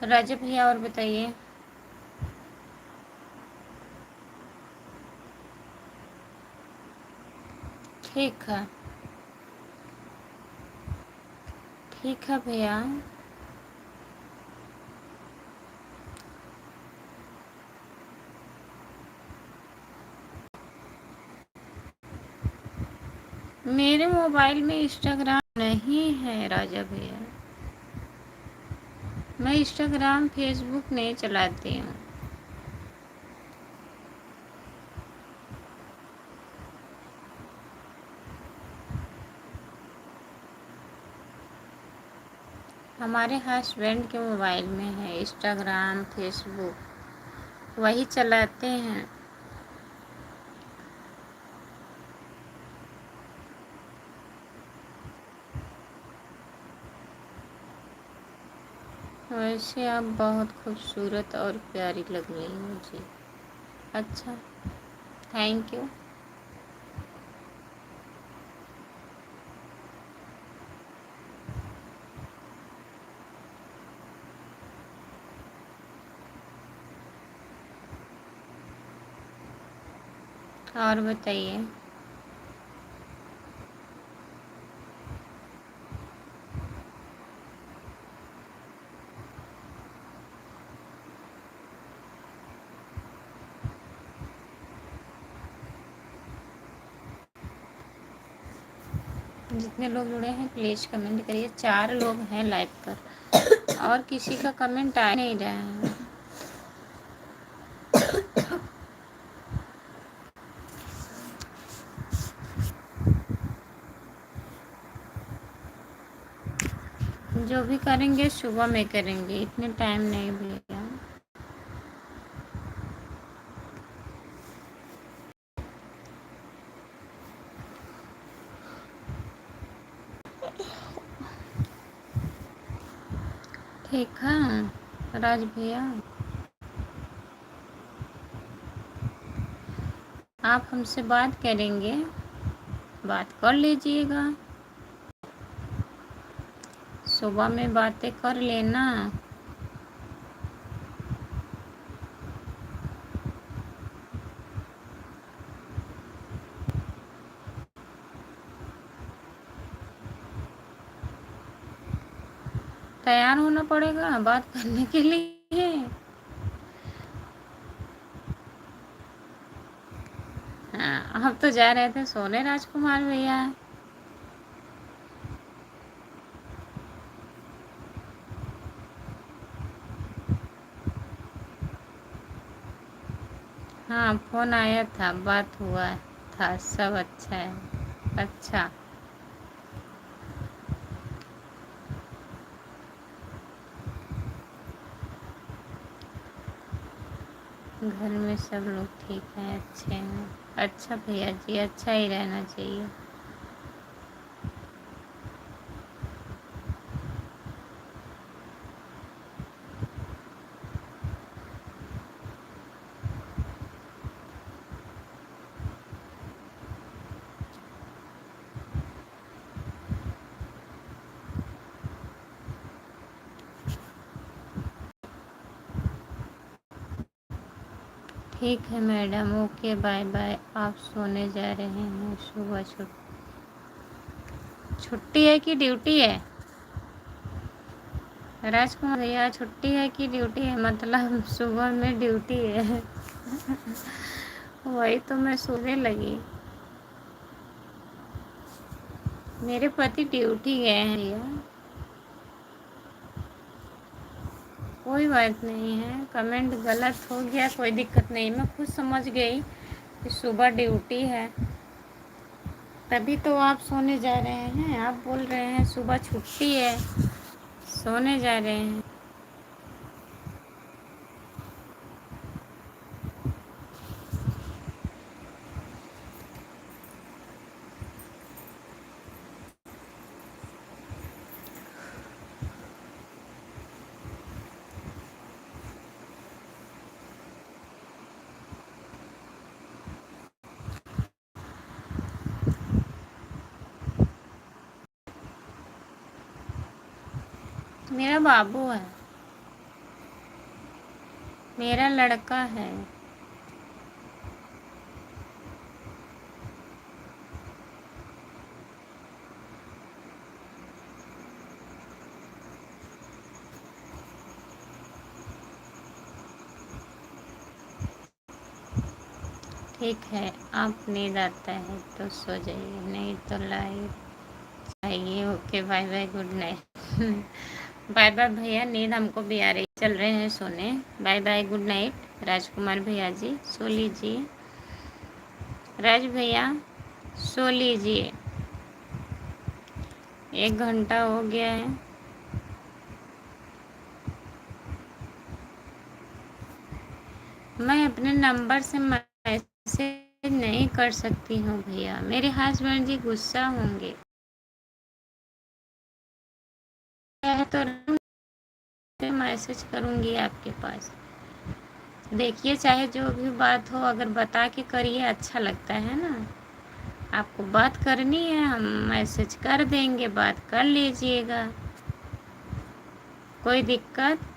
राजा भैया और बताइए। ठीक है, ठीक है भैया। मेरे मोबाइल में इंस्टाग्राम नहीं है राजा भैया। मैं इंस्टाग्राम फेसबुक नहीं चलाती हूँ। हमारे हस्बैंड के मोबाइल में है इंस्टाग्राम फेसबुक, वही चलाते हैं। वैसे आप बहुत खूबसूरत और प्यारी लग रही हैं मुझे। अच्छा, थैंक यू। और बताइए। जितने लोग जुड़े हैं प्लीज़ कमेंट करिए। 4 लोग हैं लाइव पर और किसी का कमेंट आ नहीं रहा है। जो भी करेंगे सुबह में करेंगे, इतने टाइम नहीं भैया। ठीक है राज भैया, आप हमसे बात करेंगे, बात कर लीजिएगा। सुबह में बातें कर लेना। तैयार होना पड़ेगा बात करने के लिए। हाँ, अब तो जा रहे थे सोने राजकुमार भैया। हाँ, फोन आया था, बात हुआ था, सब अच्छा है। अच्छा, घर में सब लोग ठीक हैं, अच्छे हैं। अच्छा भैया जी, अच्छा ही रहना चाहिए। ठीक है मैडम, ओके, बाय बाय। आप सोने जा रहे हैं? सुबह छुट्टी है कि ड्यूटी है? राजकुमार भैया, छुट्टी है कि ड्यूटी है? मतलब सुबह में ड्यूटी है। वही तो मैं सोने लगी। मेरे पति ड्यूटी गए हैं भैया। कोई बात नहीं है, कमेंट गलत हो गया कोई दिक्कत नहीं, मैं खुद समझ गई कि सुबह ड्यूटी है। तभी तो आप सोने जा रहे हैं। आप बोल रहे हैं सुबह छुट्टी है, सोने जा रहे हैं। मेरा बाबू है, मेरा लड़का है। ठीक है, आप नींद आता है तो सो जाइए, नहीं तो लाइट चाहिए। Okay, bye bye, good night. Bye bye भैया, नींद हमको भी आ रही, चल रहे हैं सोने। बाय बाय, गुड नाइट राजकुमार भैया जी, सो लीजिए। राज भैया सो लीजिए, 1 घंटा हो गया है। मैं अपने नंबर से मैसेज नहीं कर सकती हूँ भैया, मेरे हस्बैंड जी गुस्सा होंगे। तो मैसेज करूँगी आपके पास, देखिए चाहे जो भी बात हो, अगर बता के करिए अच्छा लगता है ना। आपको बात करनी है, हम मैसेज कर देंगे, बात कर लीजिएगा, कोई दिक्कत।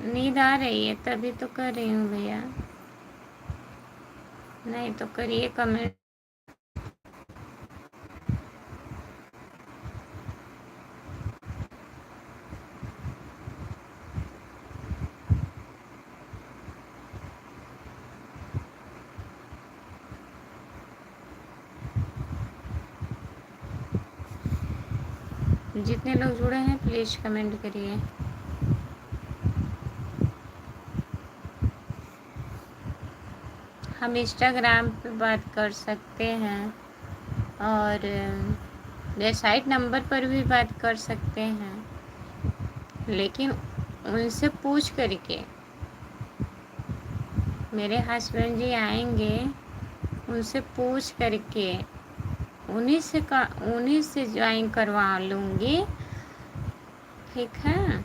नींद आ रही है तभी तो कर रही हूँ भैया, नहीं तो करिए कमेंट। जितने लोग जुड़े हैं प्लीज़ कमेंट करिए। हम इंस्टाग्राम पे बात कर सकते हैं और वेबसाइट नंबर पर भी बात कर सकते हैं, लेकिन उनसे पूछ करके। मेरे हस्बैंड जी आएंगे, उनसे पूछ करके उन्हीं से ज्वाइन करवा लूँगी, ठीक है।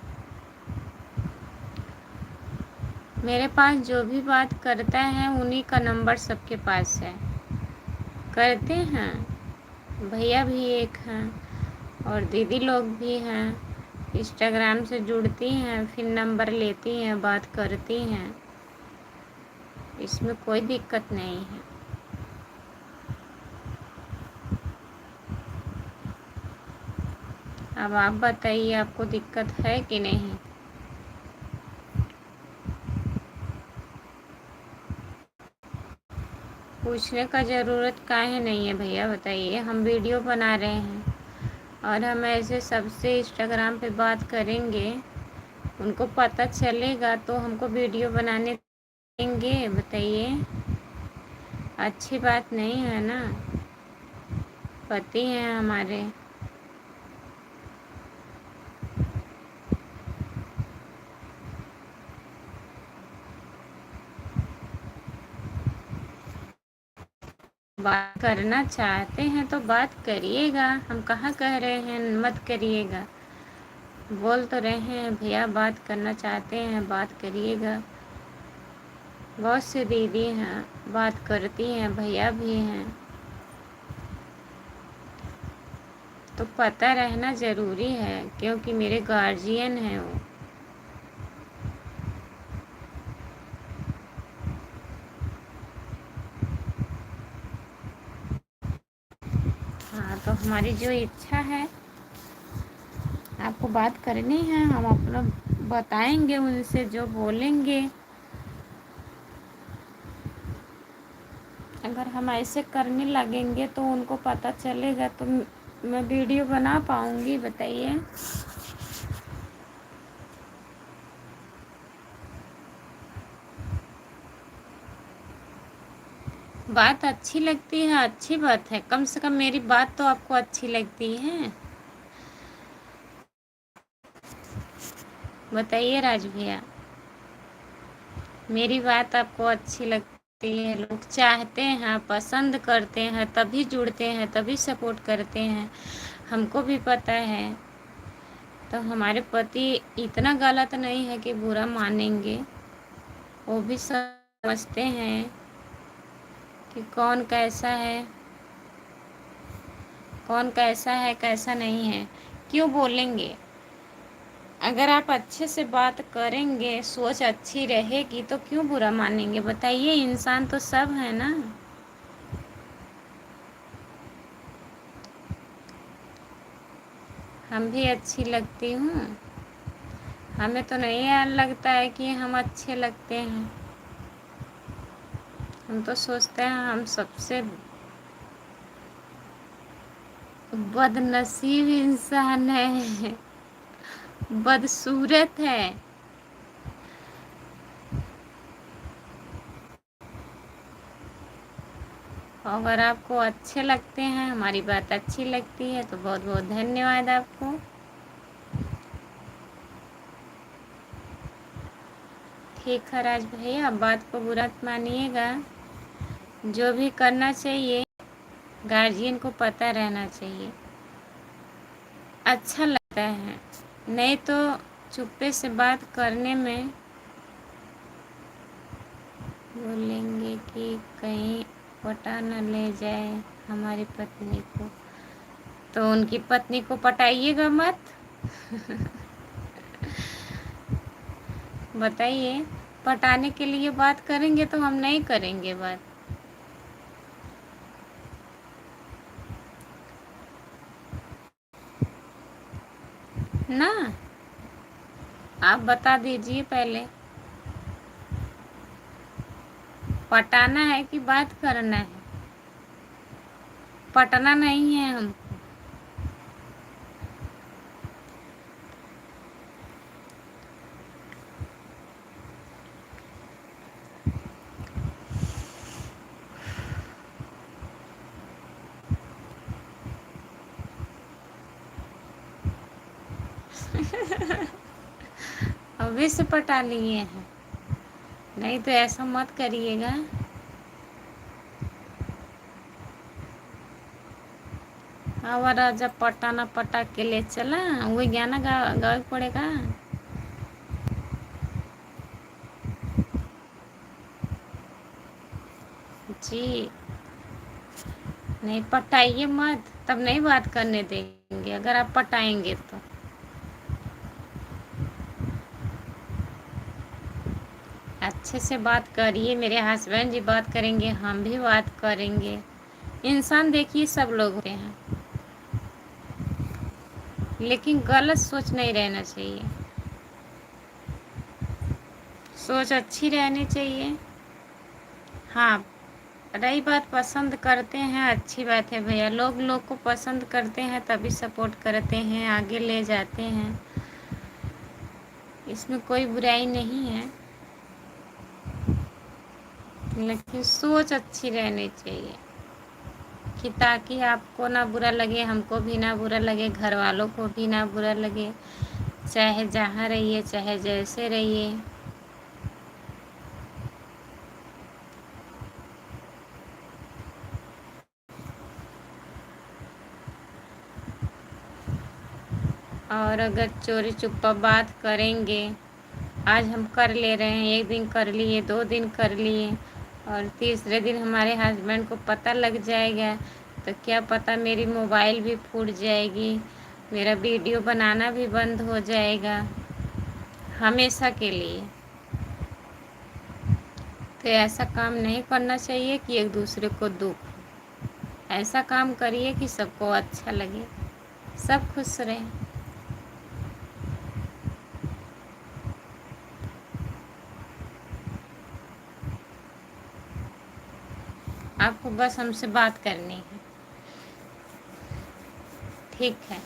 मेरे पास जो भी बात करता है उन्हीं का नंबर सबके पास है, करते हैं। भैया भी एक हैं और दीदी लोग भी हैं, इंस्टाग्राम से जुड़ती हैं, फिर नंबर लेती हैं, बात करती हैं, इसमें कोई दिक्कत नहीं है। अब आप बताइए, आपको दिक्कत है कि नहीं। पूछने का ज़रूरत काहे नहीं है भैया, बताइए। हम वीडियो बना रहे हैं और हम ऐसे सबसे इंस्टाग्राम पे बात करेंगे, उनको पता चलेगा तो हमको वीडियो बनाने देंगे, बताइए। अच्छी बात नहीं है ना, पति हैं हमारे। बात करना चाहते हैं तो बात करिएगा, हम कहाँ कह रहे हैं मत करिएगा, बोल तो रहे हैं भैया बात करना चाहते हैं बात करिएगा। बहुत से दीदी हैं बात करती हैं, भैया भी हैं, तो पता रहना ज़रूरी है क्योंकि मेरे गार्जियन हैं वो। हाँ, तो हमारी जो इच्छा है, आपको बात करनी है, हम अपना बताएंगे, उनसे जो बोलेंगे। अगर हम ऐसे करने लगेंगे तो उनको पता चलेगा तो मैं वीडियो बना पाऊँगी, बताइए। बात अच्छी लगती है, अच्छी बात है, कम से कम मेरी बात तो आपको अच्छी लगती है, बताइए राज भैया। मेरी बात आपको अच्छी लगती है, लोग चाहते हैं, पसंद करते हैं, तभी जुड़ते हैं, तभी सपोर्ट करते हैं, हमको भी पता है। तो हमारे पति इतना गलत नहीं है कि बुरा मानेंगे, वो भी समझते हैं कि कौन कैसा है, कौन कैसा है कैसा नहीं है। क्यों बोलेंगे? अगर आप अच्छे से बात करेंगे, सोच अच्छी रहेगी तो क्यों बुरा मानेंगे बताइए? इंसान तो सब है ना। हम भी अच्छी लगती हूँ। हमें तो नहीं यार लगता है कि हम अच्छे लगते हैं। हम तो सोचते हैं हम सबसे बदनसीब इंसान है, बदसूरत है। अगर आपको अच्छे लगते हैं, हमारी बात अच्छी लगती है तो बहुत बहुत धन्यवाद आपको। ठीक है राज भैया, बात को बुरा मत मानिएगा। जो भी करना चाहिए गार्जियन को पता रहना चाहिए, अच्छा लगता है। नहीं तो चुप्पे से बात करने में बोलेंगे कि कहीं पटा न ले जाए हमारी पत्नी को, तो उनकी पत्नी को पटाइएगा मत। बताइए, पटाने के लिए बात करेंगे तो हम नहीं करेंगे बात। ना, आप बता दीजिए पहले, पटाना है कि बात करना है? पटना नहीं है हम। अभी से पटा लिए हैं? नहीं तो ऐसा मत करिएगा। हमारा जब पटाना पटा के ले चला, वही गाना गावे पड़ेगा। जी, नहीं पटाइए मत, तब नहीं बात करने देंगे अगर आप पटाएंगे तो। अच्छे से बात करिए, मेरे हस्बैंड जी बात करेंगे, हम भी बात करेंगे। इंसान देखिए सब लोग होते हैं, लेकिन गलत सोच नहीं रहना चाहिए, सोच अच्छी रहनी चाहिए। हाँ, रही बात पसंद करते हैं, अच्छी बात है भैया, लोग लोग को पसंद करते हैं तभी सपोर्ट करते हैं, आगे ले जाते हैं, इसमें कोई बुराई नहीं है। लेकिन सोच अच्छी रहनी चाहिए कि ताकि आपको ना बुरा लगे, हमको भी ना बुरा लगे, घर वालों को भी ना बुरा लगे, चाहे जहाँ रहिए, चाहे जैसे रहिए। और अगर चोरी चुप्पा बात करेंगे, आज हम कर ले रहे हैं, एक दिन कर लिए, 2 दिन कर लिए, और तीसरे दिन हमारे हस्बैंड को पता लग जाएगा तो क्या पता मेरी मोबाइल भी फूट जाएगी, मेरा वीडियो बनाना भी बंद हो जाएगा हमेशा के लिए। तो ऐसा काम नहीं करना चाहिए कि एक दूसरे को दुख। ऐसा काम करिए कि सबको अच्छा लगे, सब खुश रहें। आपको बस हमसे बात करनी है, ठीक है?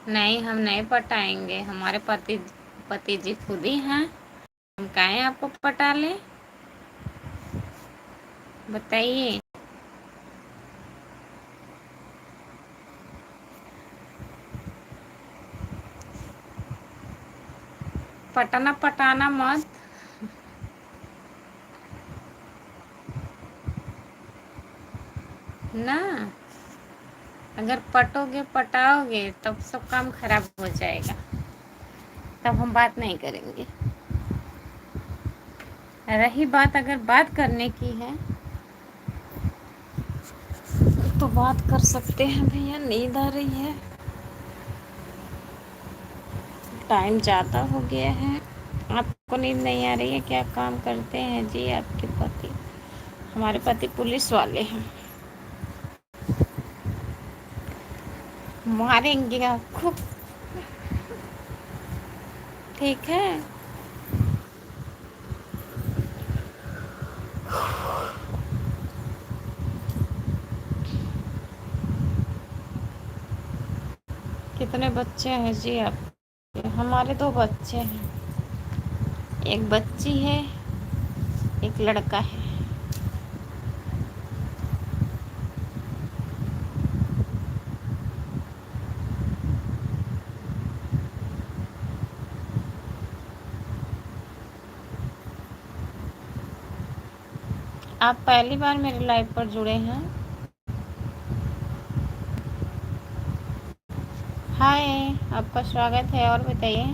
नहीं, हम नहीं पटाएंगे, हमारे पति पति जी खुद ही हैं, हम काहे आपको पटा लें? बताइए। पटाना पटाना मत। ना, अगर पटोगे पटाओगे तब सब काम खराब हो जाएगा, तब हम बात नहीं करेंगे। रही बात अगर बात करने की है तो बात कर सकते हैं भैया। नींद आ रही है, टाइम ज़्यादा हो गया है। आपको नींद नहीं आ रही है? क्या काम करते हैं जी आपके पति? हमारे पति पुलिस वाले हैं, मारेंगे आपको। ठीक है। कितने बच्चे हैं जी आप? हमारे 2 बच्चे हैं, एक बच्ची है, एक लड़का है। आप पहली बार मेरे लाइव पर जुड़े हैं? हाय, आपका स्वागत है। और बताइए।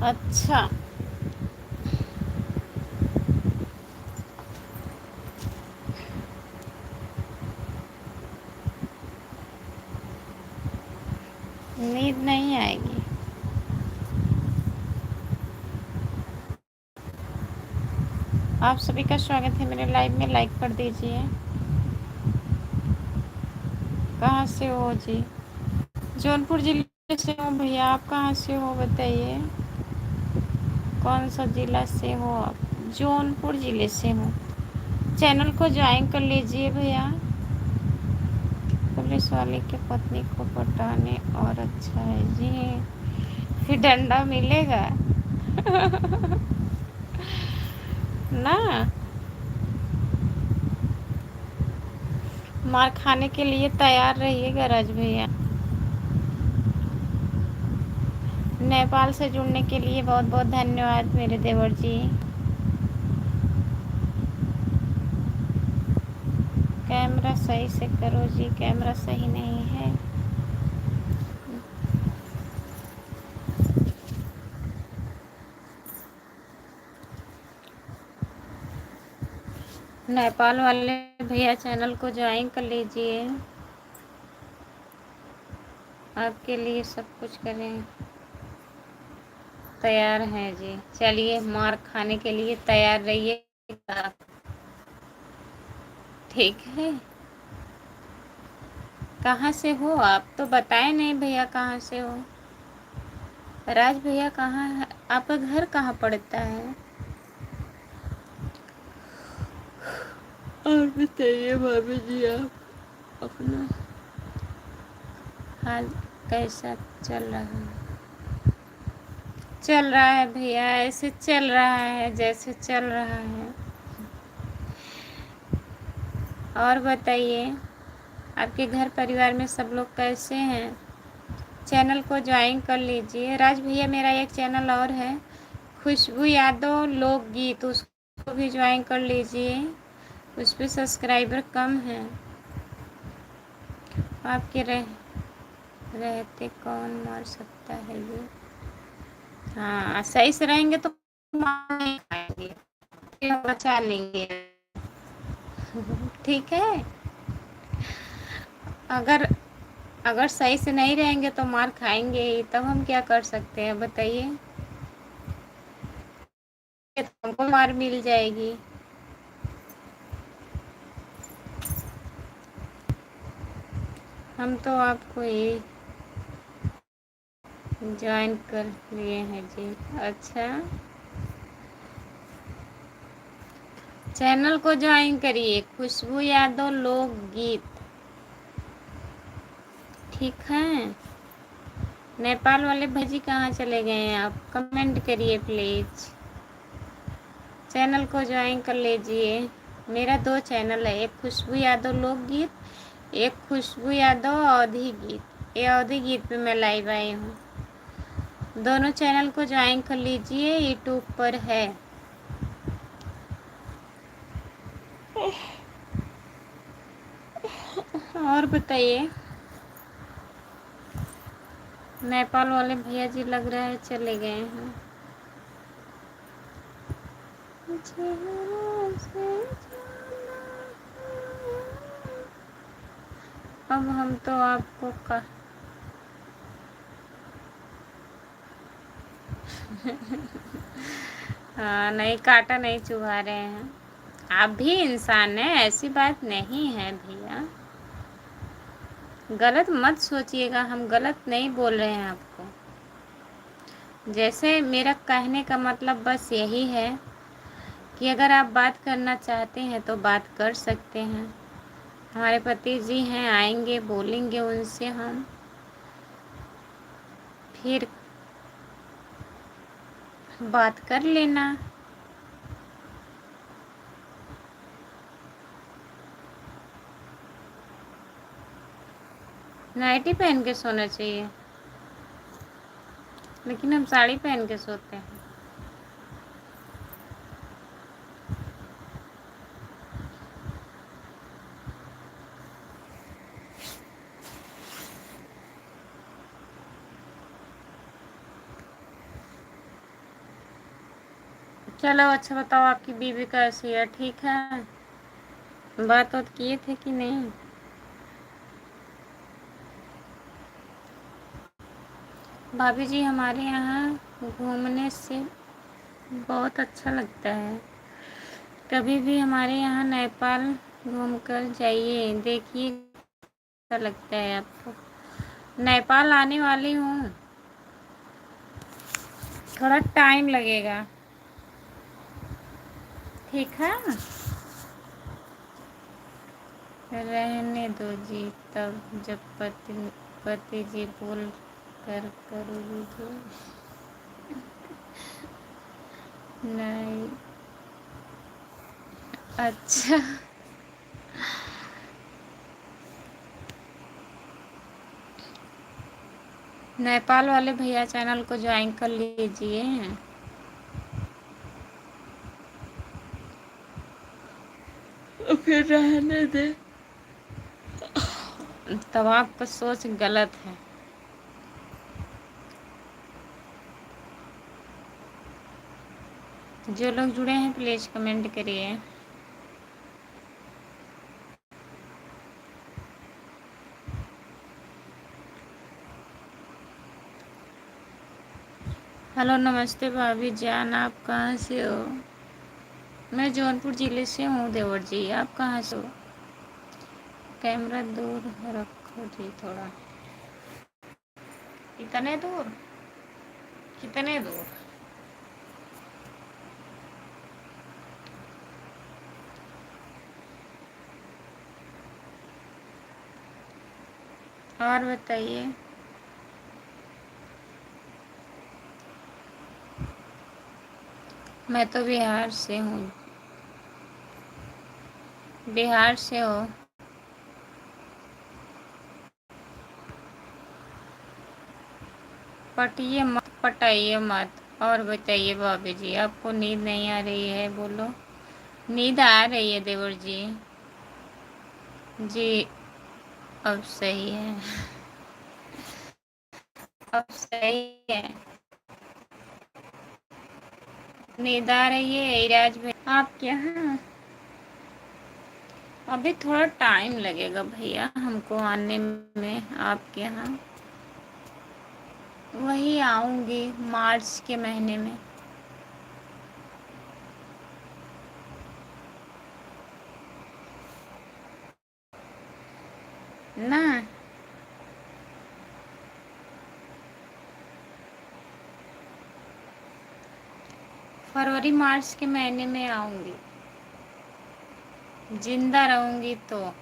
अच्छा, नींद नहीं आएगी? आप सभी का स्वागत है मेरे लाइव में। लाइक कर दीजिए। कहाँ से हो जी? जौनपुर जिले से हूँ भैया। आप कहाँ से हो बताइए? कौन सा जिला से हो आप? जौनपुर जिले से हूँ। चैनल को ज्वाइन कर लीजिए भैया। पुलिस वाले की पत्नी को पटाने और अच्छा है जी। फिर डंडा मिलेगा ना? मार खाने के लिए तैयार रहिएगा राज भैया। नेपाल से जुड़ने के लिए बहुत बहुत धन्यवाद मेरे देवर जी। कैमरा सही से करो जी, कैमरा सही नहीं है। नेपाल वाले भैया चैनल को ज्वाइन कर लीजिए। आपके लिए सब कुछ करें, तैयार हैं जी। चलिए, मार खाने के लिए तैयार रहिए। ठीक है। कहाँ से हो आप? तो बताए नहीं भैया कहाँ से हो। राज भैया कहाँ है? आपका घर कहाँ पड़ता है? और बताइए भाभी जी, आप अपना हाल कैसा चल रहा है? चल रहा है भैया, ऐसे चल रहा है जैसे चल रहा है। और बताइए, आपके घर परिवार में सब लोग कैसे हैं? चैनल को ज्वाइन कर लीजिए। राज भैया मेरा एक चैनल और है, खुशबू यादव लोकगीत, उसको भी ज्वाइन कर लीजिए। उस पर सब्सक्राइबर कम है। आपके रहते कौन मार सकता है ये? हाँ, सही से रहेंगे तो मार नहीं खाएंगे, बचा लेंगे। ठीक है। अगर अगर सही से नहीं रहेंगे तो मार खाएंगे ही, तब हम क्या कर सकते हैं बताइए? तो हमको मार मिल जाएगी। हम तो आपको ही ज्वाइन कर लिए हैं जी। अच्छा, चैनल को ज्वाइन करिए, खुशबू यादव लोकगीत। ठीक है। नेपाल वाले भाजी कहाँ चले गए हैं आप? कमेंट करिए प्लीज़। चैनल को ज्वाइन कर लीजिए। मेरा 2 चैनल है, एक खुशबू यादव लोकगीत, एक खुशबू यादव अवधी गीत। ये अवधी गीत पे मैं लाइव आई हूँ। दोनों चैनल को ज्वाइन कर लीजिए, यूट्यूब पर है। और बताइए। नेपाल वाले भैया जी लग रहा है चले गए हैं। मुझे से जाना है। अब हम तो आपको हाँ, नहीं, कांटा नहीं चुभा रहे हैं। आप भी इंसान हैं, ऐसी बात नहीं है भैया। गलत मत सोचिएगा, हम गलत नहीं बोल रहे हैं आपको। जैसे मेरा कहने का मतलब बस यही है कि अगर आप बात करना चाहते हैं तो बात कर सकते हैं। हमारे पति जी हैं, आएंगे, बोलेंगे उनसे हम, फिर बात कर लेना। नाइटी पहन के सोना चाहिए, लेकिन हम साड़ी पहन के सोते हैं। चलो अच्छा, बताओ आपकी बीवी कैसी है? ठीक है? बात वात किए थे कि नहीं? भाभी जी, हमारे यहाँ घूमने से बहुत अच्छा लगता है। कभी भी हमारे यहाँ नेपाल घूम कर जाइए, देखिए अच्छा लगता है आपको। नेपाल आने वाली हूँ, थोड़ा टाइम लगेगा। ठीक है, रहने दो जी, तब जब पति जी बोल कर करोगे। नहीं, अच्छा। नेपाल वाले भैया चैनल को ज्वाइन कर लीजिए। फिर रहने दे, तब आपका सोच गलत है। जो लोग जुड़े हैं प्लीज़ कमेंट करिए। हेलो, नमस्ते भाभी जान, आप कहाँ से हो? मैं जौनपुर ज़िले से हूँ देवर जी, आप कहाँ से हो? कैमरा दूर रखो जी थोड़ा। इतने दूर? कितने दूर? और बताइए। मैं तो बिहार से हूँ। बिहार से हो? पटिए मत, पटाइए मत। और बताइए भाभी जी, आपको नींद नहीं आ रही है? बोलो। नींद आ रही है देवर जी? जी, अब सही है। अब सही है। नींद आ रही है इराज भाई आपके यहाँ? अभी थोड़ा टाइम लगेगा भैया हमको आने में आपके यहाँ। वही आऊँगी मार्च के महीने में। ना, फरवरी मार्च के महीने में आऊँगी, जिंदा रहूँगी तो।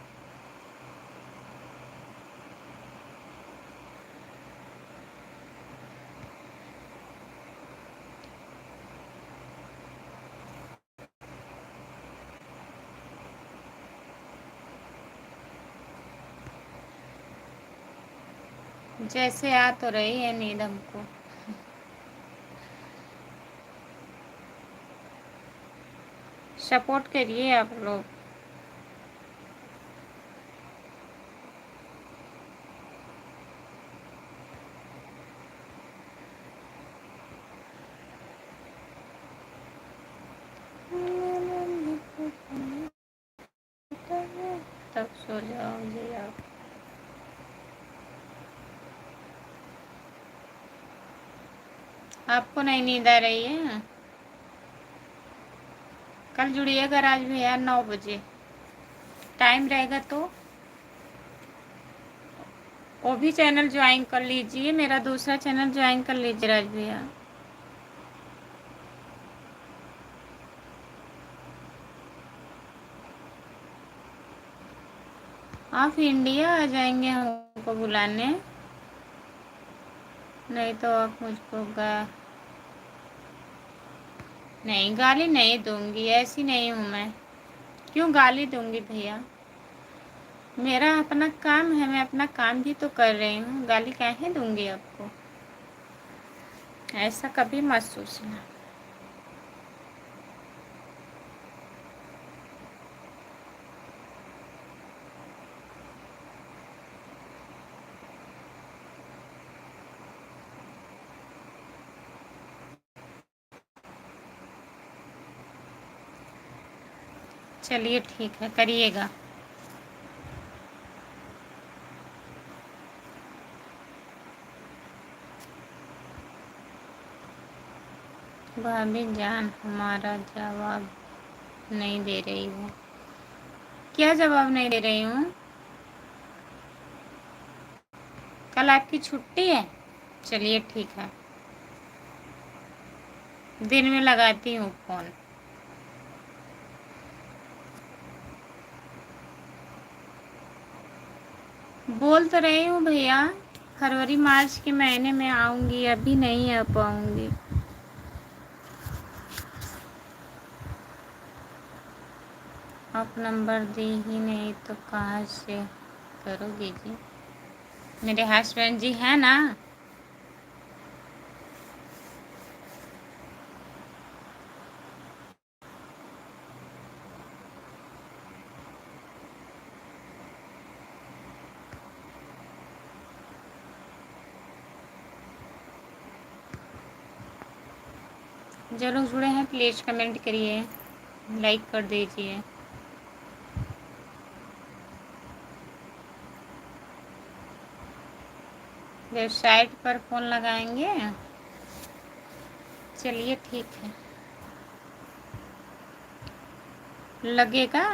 जैसे आ तो रही है नींद हमको। सपोर्ट करिए आप लोग। तब सो जाओगे आप। आपको नहीं नींद आ रही है? कल जुड़िएगा राज भैया 9 बजे, टाइम रहेगा तो वो भी चैनल ज्वाइन कर लीजिए, मेरा दूसरा चैनल ज्वाइन कर लीजिए राज भैया। आप इंडिया आ जाएंगे हमको बुलाने, नहीं तो आप मुझको नहीं, गाली नहीं दूंगी, ऐसी नहीं हूँ मैं। क्यों गाली दूंगी भैया? मेरा अपना काम है, मैं अपना काम भी तो कर रही हूँ, गाली काहे दूंगी आपको? ऐसा कभी मत सोचना। चलिए ठीक है, करिएगा। भाभी जान हमारा जवाब नहीं दे रही हूँ। क्या जवाब नहीं दे रही हूँ? कल आपकी छुट्टी है? चलिए ठीक है, दिन में लगाती हूँ फोन। बोल तो रही हूँ भैया, फरवरी मार्च के महीने में आऊँगी, अभी नहीं आ पाऊँगी। आप नंबर दी ही नहीं तो कहाँ से करोगी जी? मेरे हस्बैंड जी हैं ना। जो लोग जुड़े हैं प्लीज़ कमेंट करिए, लाइक कर दीजिए। वेबसाइट पर फ़ोन लगाएंगे? चलिए ठीक है, लगेगा।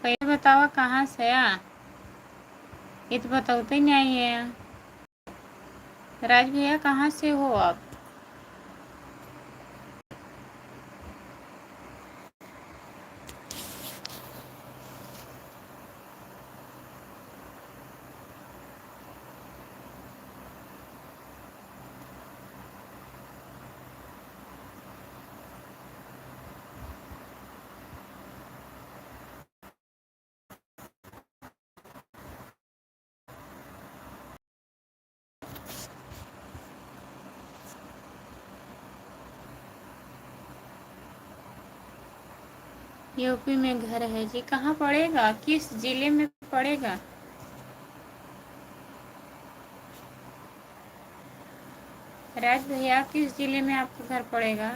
पहले बताओ कहाँ से आ, ये तो बताते ही नहीं है। राज भैया कहाँ से हो आप? यूपी में घर है जी। कहाँ पड़ेगा, किस जिले में पड़ेगा? राज भैया किस जिले में आपका घर पड़ेगा?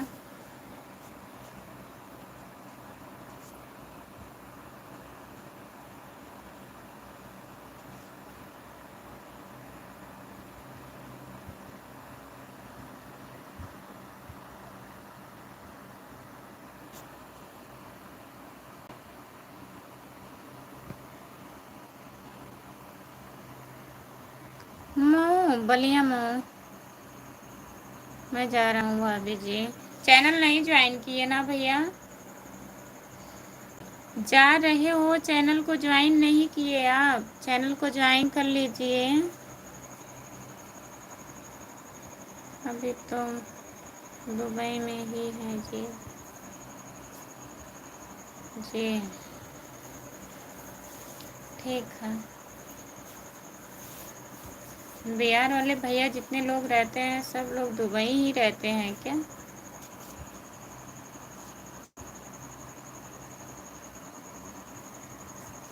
मऊ, बलिया मऊ। मैं जा रहा हूँ भाभी जी। चैनल नहीं ज्वाइन किए ना भैया? जा रहे हो, चैनल को ज्वाइन नहीं किए आप? चैनल को ज्वाइन कर लीजिए। अभी तो दुबई में ही है जी। जी ठीक है। बिहार वाले भैया जितने लोग रहते हैं सब लोग दुबई ही रहते हैं क्या?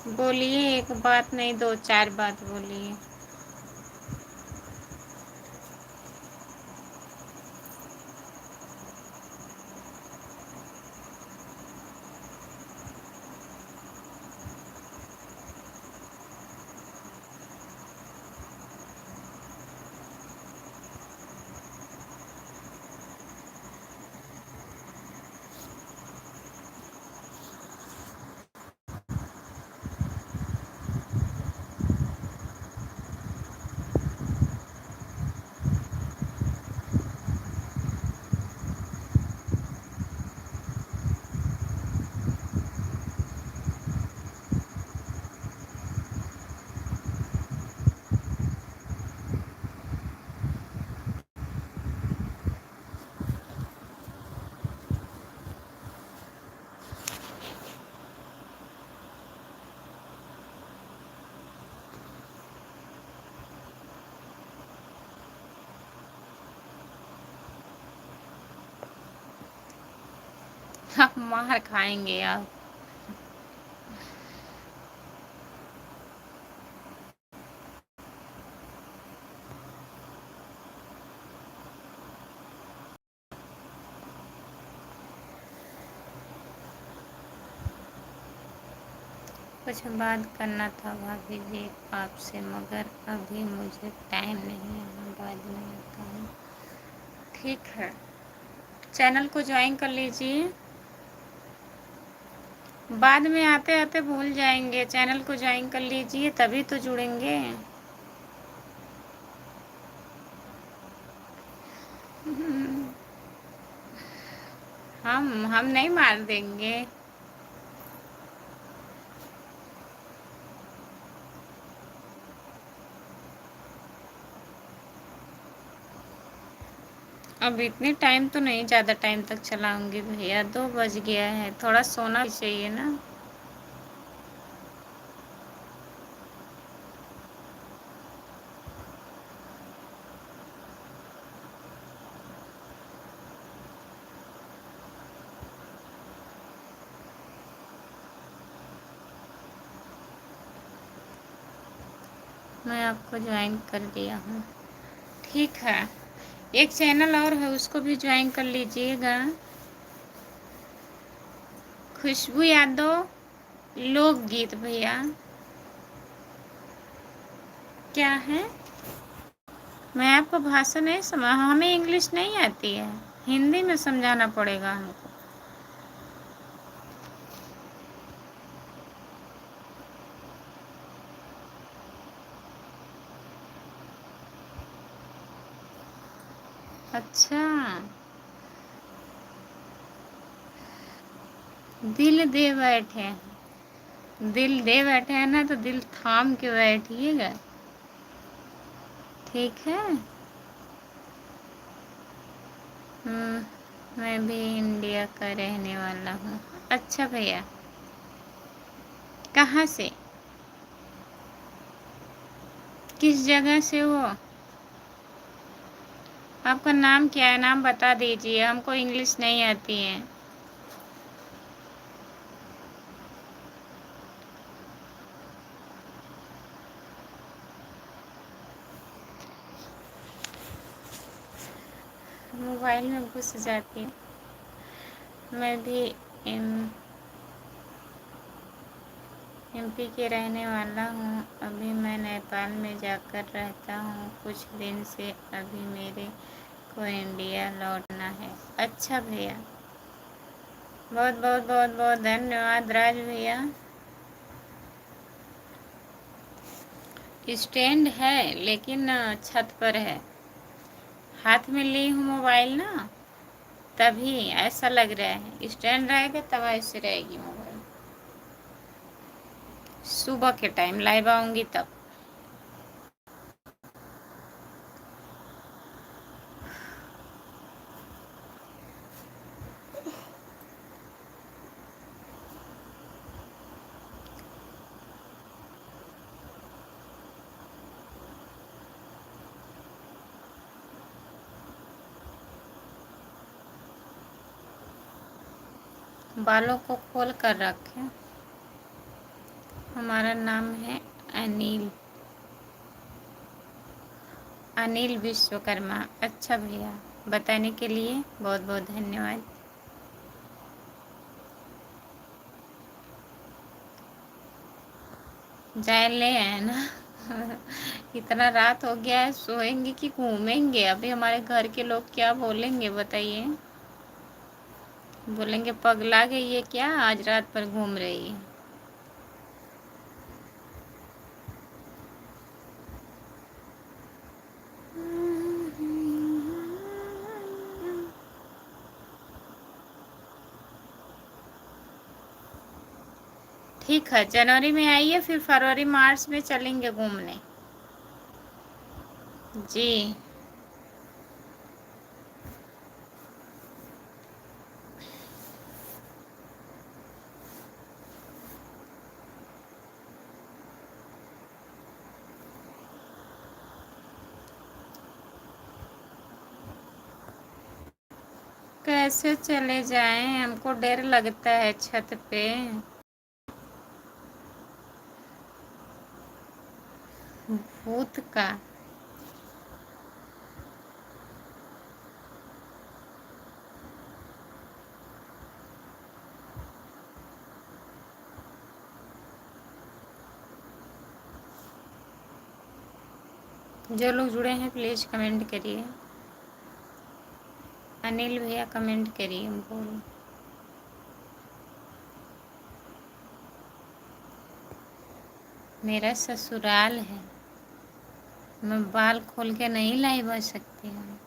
बोलिए, एक बात नहीं 2-4 बात बोलिए। आप मार खाएंगे आप। कुछ बात करना था भाभी जी आपसे, मगर अभी मुझे टाइम नहीं है, बाद में आता हूँ। ठीक है, चैनल को ज्वाइन कर लीजिए। बाद में आते आते भूल जाएंगे, चैनल को ज्वाइन कर लीजिए तभी तो जुड़ेंगे। हम नहीं मार देंगे। अब इतने टाइम तो नहीं, ज़्यादा टाइम तक चलाऊंगी भैया, 2 बज गया है, थोड़ा सोना भी चाहिए ना। मैं आपको ज्वाइन कर दिया हूँ। ठीक है, एक चैनल और है, उसको भी ज्वाइन कर लीजिएगा। खुशबू यादव लोकगीत भैया। क्या है? मैं आपको भाषा नहीं समझ, हमें इंग्लिश नहीं आती है, हिंदी में समझाना पड़ेगा हमको। अच्छा, दिल दे बैठे हैं, दिल दे बैठे हैं ना, तो दिल थाम के बैठिएगा। ठीक है। मैं भी इंडिया का रहने वाला हूँ। अच्छा भैया, कहाँ से, किस जगह से हो? आपका नाम क्या है, नाम बता दीजिए, हमको इंग्लिश नहीं आती है। मोबाइल में घुस जाती हूँ। मैं भी एमपी के रहने वाला हूँ। अभी मैं नेपाल में जाकर रहता हूँ कुछ दिन से। अभी मेरे को इंडिया लौटना है। अच्छा भैया, बहुत बहुत बहुत बहुत धन्यवाद राज भैया। स्टैंड है लेकिन छत पर है, हाथ में ली हूँ मोबाइल ना, तभी ऐसा लग रहा है। स्टैंड रहेगा तब ऐसे रहेगी मोबाइल। सुबह के टाइम लाइव आऊँगी तब। बालों को खोल कर रखें। हमारा नाम है अनिल, अनिल विश्वकर्मा। अच्छा भैया, बताने के लिए बहुत बहुत धन्यवाद। जाए ले है ना। इतना रात हो गया है, सोएंगे कि घूमेंगे? अभी हमारे घर के लोग क्या बोलेंगे बताइए? बोलेंगे पगला गई है क्या, आज रात पर घूम रही है। ठीक है, जनवरी में आइए, फिर फरवरी मार्च में चलेंगे घूमने। जी, कैसे चले जाएं, हमको डर लगता है छत पे। भूत का। जो लोग जुड़े हैं प्लीज़ कमेंट करिए। अनिल भैया कमेंट करिए हमको। मेरा ससुराल है, मैं बाल खोल के नहीं लाइव आ सकती हूँ।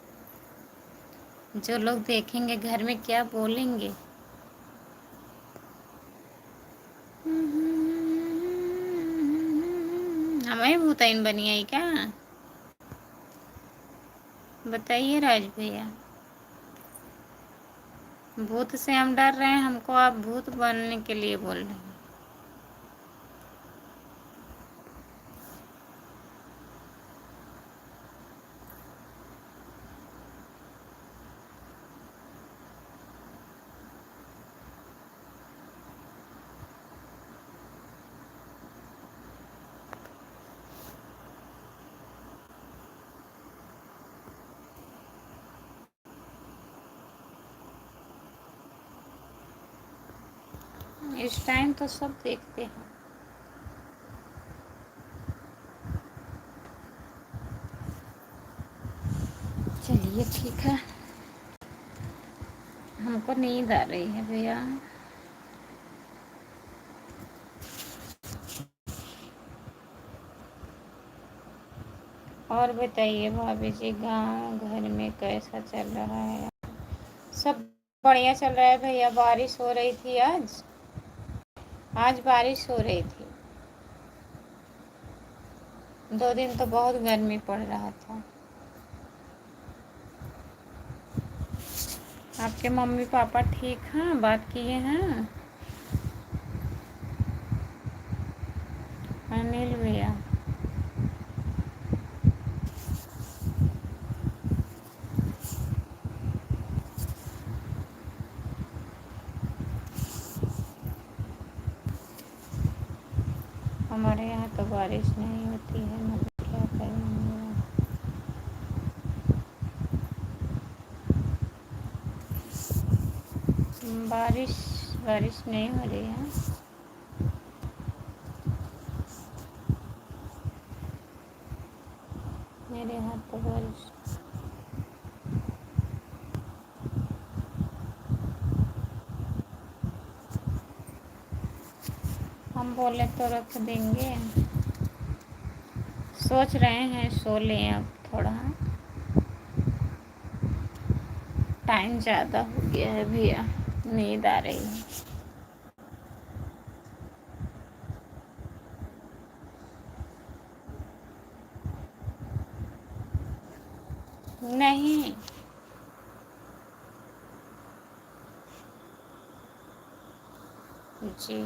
जो लोग देखेंगे घर में क्या बोलेंगे। हमें भूताइन बनी आई क्या? बताइए राज भैया। भूत से हम डर रहे हैं, हमको आप भूत बनने के लिए बोल रहे हैं। इस टाइम तो सब देखते हैं। चलिए ठीक है, हमको नींद आ रही है भैया। और बताइए भाभी जी, गांव घर में कैसा चल रहा है? सब बढ़िया चल रहा है भैया। बारिश हो रही थी आज। आज बारिश हो रही थी। 2 दिन तो बहुत गर्मी पड़ रहा था। आपके मम्मी पापा ठीक हैं? बात किए हैं? अनिल भैया। हमारे यहाँ तो बारिश नहीं होती है, मगर क्या करेंगे। बारिश बारिश नहीं हो रही है। मेरे यहाँ तो बारिश। हम बोले तो रख देंगे। सोच रहे हैं सो लें अब थोड़ा। टाइम ज़्यादा हो गया है भैया, नींद आ रही है। नहीं, जी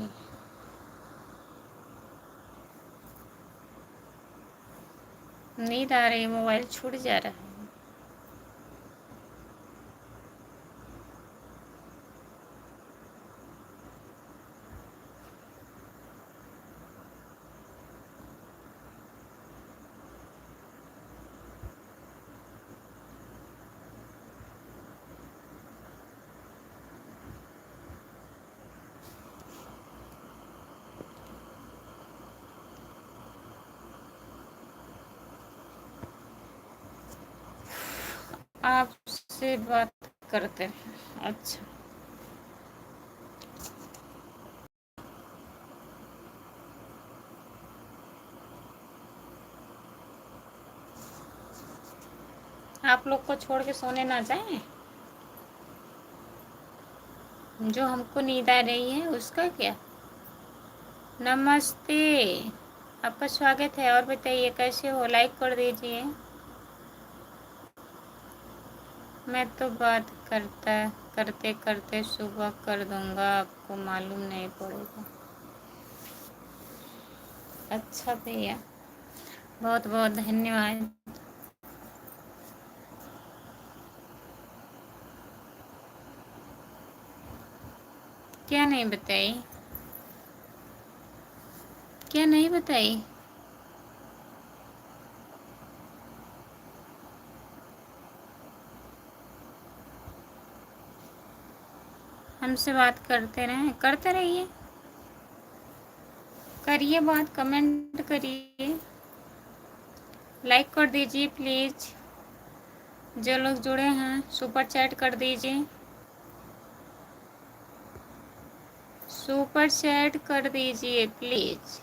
नींद आ रही है, मोबाइल छूट जा रहा है। आपसे बात करते हैं। अच्छा, आप लोग को छोड़ के सोने ना जाएं। जो हमको नींद आ रही है उसका क्या। नमस्ते, आपका स्वागत है। और बताइए कैसे हो, लाइक कर दीजिए। मैं तो बात करते करते सुबह कर दूंगा, आपको मालूम नहीं पड़ेगा। अच्छा भैया, बहुत बहुत धन्यवाद। क्या नहीं बताई? क्या नहीं बताई? हमसे बात करते रहें, करते रहिए, करिए बात, कमेंट करिए, लाइक कर दीजिए प्लीज़। जो लोग जुड़े हैं सुपर चैट कर दीजिए, सुपर चैट कर दीजिए प्लीज़।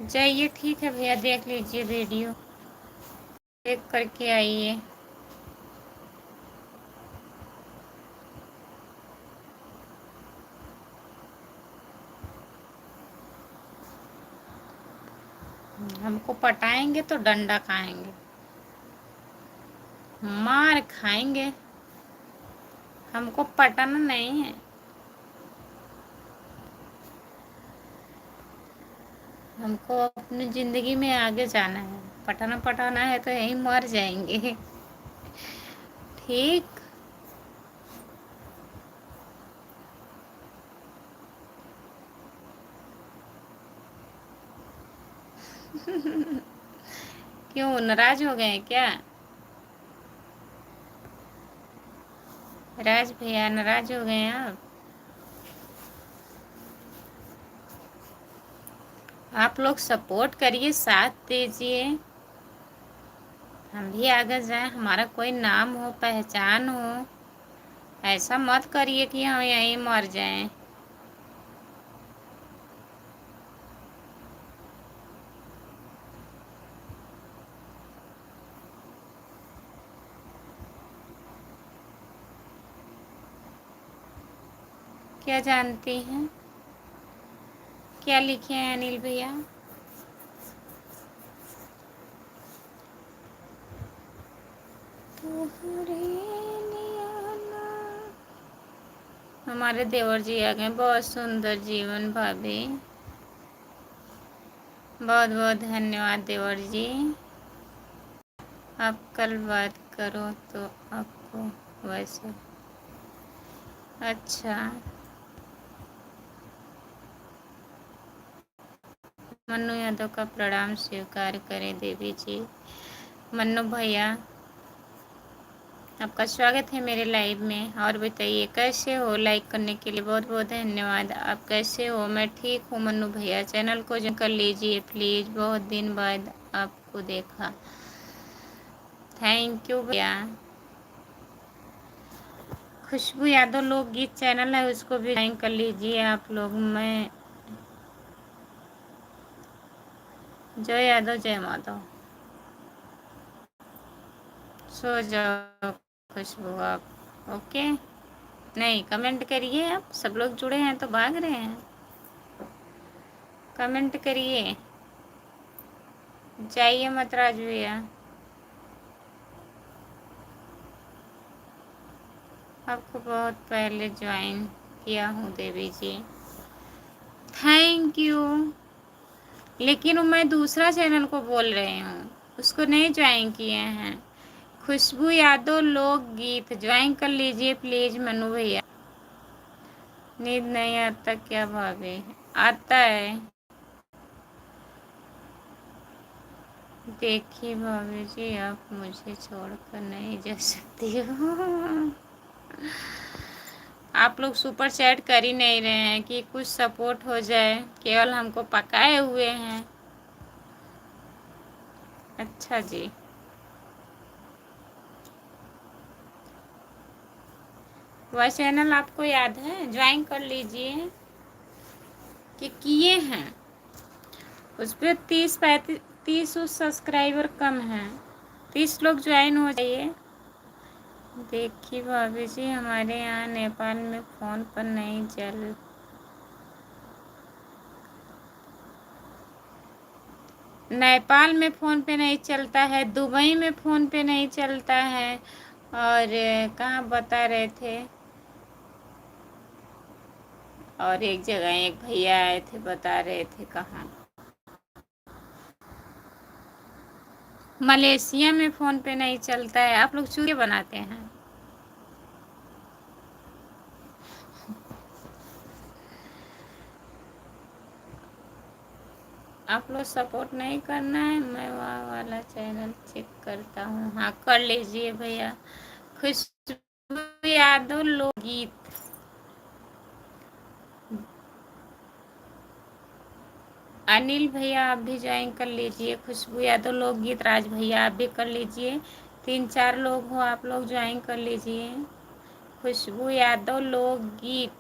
जाइए, ठीक है भैया, देख लीजिए वीडियो, देख करके आइए। हमको पटाएंगे तो डंडा खाएंगे, मार खाएंगे, हमको पटाना नहीं है। हमको अपनी ज़िंदगी में आगे जाना है, पटाना पटाना है तो यहीं मर जाएंगे। ठीक। क्यों, नाराज हो गए हैं क्या? राज भैया नाराज हो गए हैं आप लोग सपोर्ट करिए, साथ दीजिए, हम भी आगे जाएं, हमारा कोई नाम हो, पहचान हो। ऐसा मत करिए कि हम यहीं मर जाएं। क्या जानती हैं? क्या लिखे हैं अनिल भैया? हमारे देवर जी आ गए, बहुत सुंदर जीवन भाभी, बहुत बहुत धन्यवाद देवर जी। आप कल बात करो तो आपको वैसे। अच्छा, मन्नू यादव का प्रणाम स्वीकार करें देवी जी। मन्नू भैया, आपका स्वागत है मेरे लाइव में। और बताइए कैसे हो? लाइक करने के लिए बहुत बहुत धन्यवाद। आप कैसे हो? मैं ठीक हूँ मन्नू भैया। चैनल को ज्वाइन कर लीजिए प्लीज़, बहुत दिन बाद आपको देखा। थैंक यू भैया। खुशबू यादव लोकगीत चैनल है, उसको भी ज्वाइन कर लीजिए आप लोग। मैं जय यादव, जय माधव। सो जाओ खुशबू आप। ओके, नहीं कमेंट करिए, आप सब लोग जुड़े हैं तो भाग रहे हैं। कमेंट करिए, जाइए मत राजू भैया। आपको बहुत पहले ज्वाइन किया हूँ देवी जी, थैंक यू। लेकिन मैं दूसरा चैनल को बोल रही हूँ, उसको नहीं ज्वाइन किए हैं। खुशबू यादव लोकगीत ज्वाइन कर लीजिए प्लीज़ मनु भैया। नींद नहीं आता क्या भाभी? आता है। देखिए भाभी जी, आप मुझे छोड़कर नहीं जा सकती हो। आप लोग सुपर चैट कर ही नहीं रहे हैं कि कुछ सपोर्ट हो जाए, केवल हमको पकाए हुए हैं। अच्छा जी, वह चैनल आपको याद है? ज्वाइन कर लीजिए कि किए हैं। उस पर 30 सब्सक्राइबर कम हैं। 30 लोग ज्वाइन हो जाइए। देखिए भाभी जी, हमारे यहाँ नेपाल में फ़ोन पर नहीं चल, नेपाल में फ़ोन पे नहीं चलता है, दुबई में फ़ोन पे नहीं चलता है, और कहाँ बता रहे थे, और एक जगह एक भैया आए थे बता रहे थे कहाँ, मलेशिया में फ़ोन पे नहीं चलता है। आप लोग चूड़े बनाते हैं? आप लोग सपोर्ट नहीं करना है, मैं वहाँ वाला चैनल चेक करता हूँ। हाँ कर लीजिए भैया। खुशबू यादव लोकगीत, अनिल भैया आप भी ज्वाइन कर लीजिए। खुशबू यादव लोकगीत, राज भैया आप भी कर लीजिए। 3-4 लोग हो आप लोग ज्वाइन कर लीजिए। खुशबू यादव लोकगीत,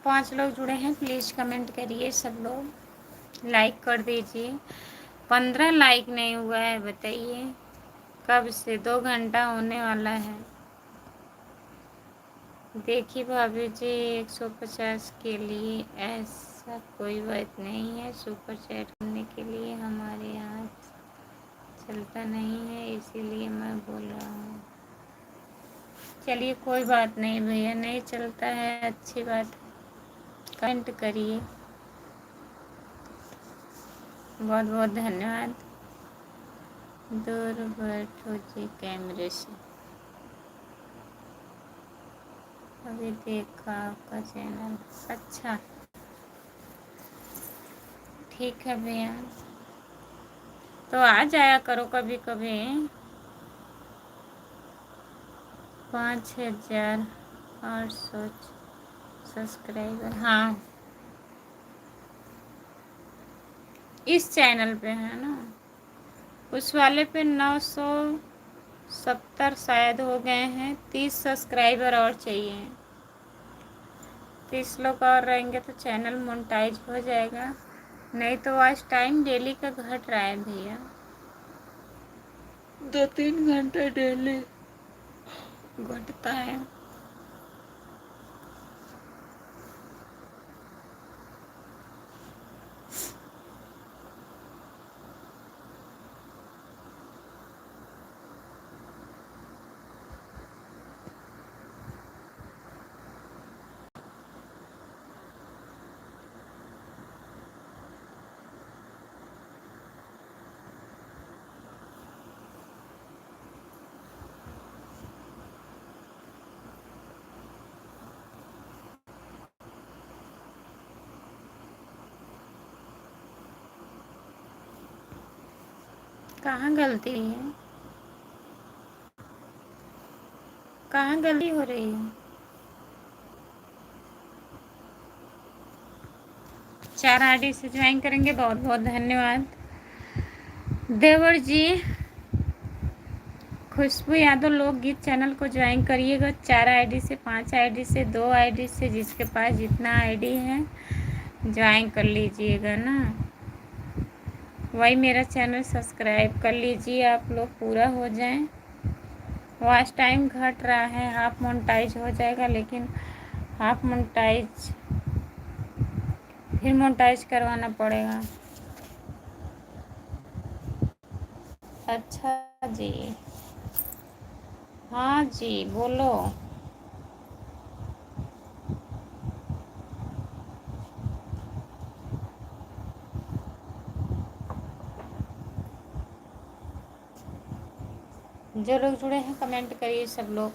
5 लोग जुड़े हैं, प्लीज़ कमेंट करिए सब लोग, लाइक कर दीजिए। 15 लाइक नहीं हुआ है, बताइए कब से? 2 घंटा होने वाला है। देखिए भाभी जी, 150 के लिए ऐसा कोई बात नहीं है। सुपर चैट करने के लिए हमारे यहाँ चलता नहीं है, इसीलिए मैं बोल रहा हूँ। चलिए कोई बात नहीं भैया, नहीं चलता है, अच्छी बात है। कमेंट करिए, बहुत बहुत धन्यवाद। दूर बैठो जी कैमरे से, अभी देखा आपका चैनल। अच्छा ठीक है भैया, तो आ जाया करो कभी कभी। 5800 सब्सक्राइबर, हाँ इस चैनल पे है ना। उस वाले पे 970 शायद हो गए हैं। 30 सब्सक्राइबर और चाहिए। 30 लोग और रहेंगे तो चैनल मोनेटाइज हो जाएगा। नहीं तो वॉच टाइम डेली का घट रहा है भैया, 2-3 घंटे डेली घटता है। कहाँ गलती है, कहाँ गलती हो रही है? 4 आईडी से ज्वाइन करेंगे, बहुत बहुत धन्यवाद। देवर जी, खुशबू यादव लोकगीत चैनल को ज्वाइन करिएगा। 4 आईडी से, 5 आईडी से, 2 आईडी से, जिसके पास जितना आईडी है ज्वाइन कर लीजिएगा ना। वही मेरा चैनल सब्सक्राइब कर लीजिए आप लोग, पूरा हो जाए। वॉच टाइम घट रहा है, हाफ मोनेटाइज हो जाएगा, लेकिन हाफ मोनेटाइज फिर मोनेटाइज करवाना पड़ेगा। अच्छा जी, हाँ जी बोलो। जो लोग जुड़े हैं कमेंट करिए सब लोग।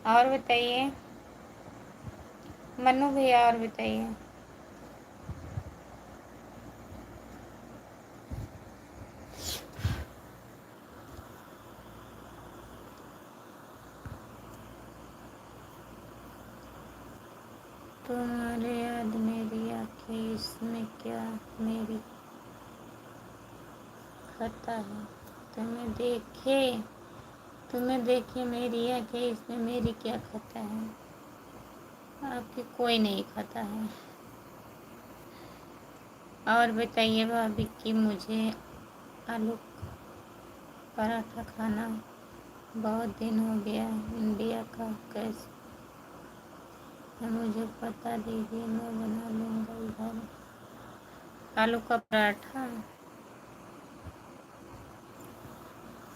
और बताइए मनु भैया, और बताइए। तुम्हारे याद मेरी आंखें, इसमें क्या मेरी खता है? तुम्हें देखे तुम्हें देखिए मेरी आंखें, इसमें मेरी क्या खता है, आपकी कोई नहीं खाता है। और बताइए भाभी कि मुझे आलू पराठा खाना बहुत दिन हो गया, इंडिया का कैसे है मुझे बता दीजिए, मैं बना लूँगा इधर आलू का पराठा।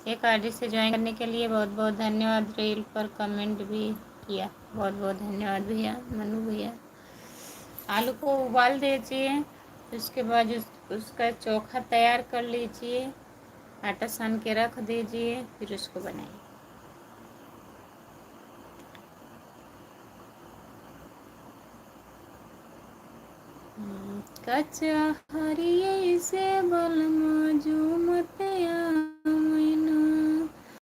एक आईडी से ज्वाइन करने के लिए बहुत बहुत धन्यवाद। रील पर कमेंट भी किया, बहुत बहुत धन्यवाद भैया, मनु भैया। आलू को उबाल दीजिए, उसके बाद उसका चोखा तैयार कर लीजिए, आटा सान के रख दीजिए, फिर उसको बनाइए। कच्चा हरिये से बलमा जो मत आमैना,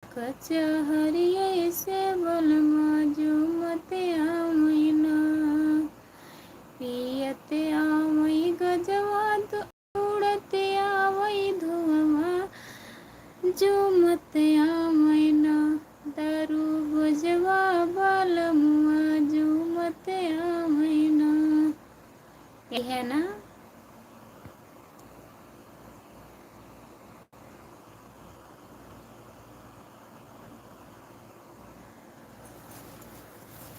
कच्चा हरिये से बलमा जो मत आमैना, पियते आवई गजवा तो उड़ते आवई धुआं जो मत आमैना, दारू बजवा बालमुआ जो मत आमैना। ये है ना।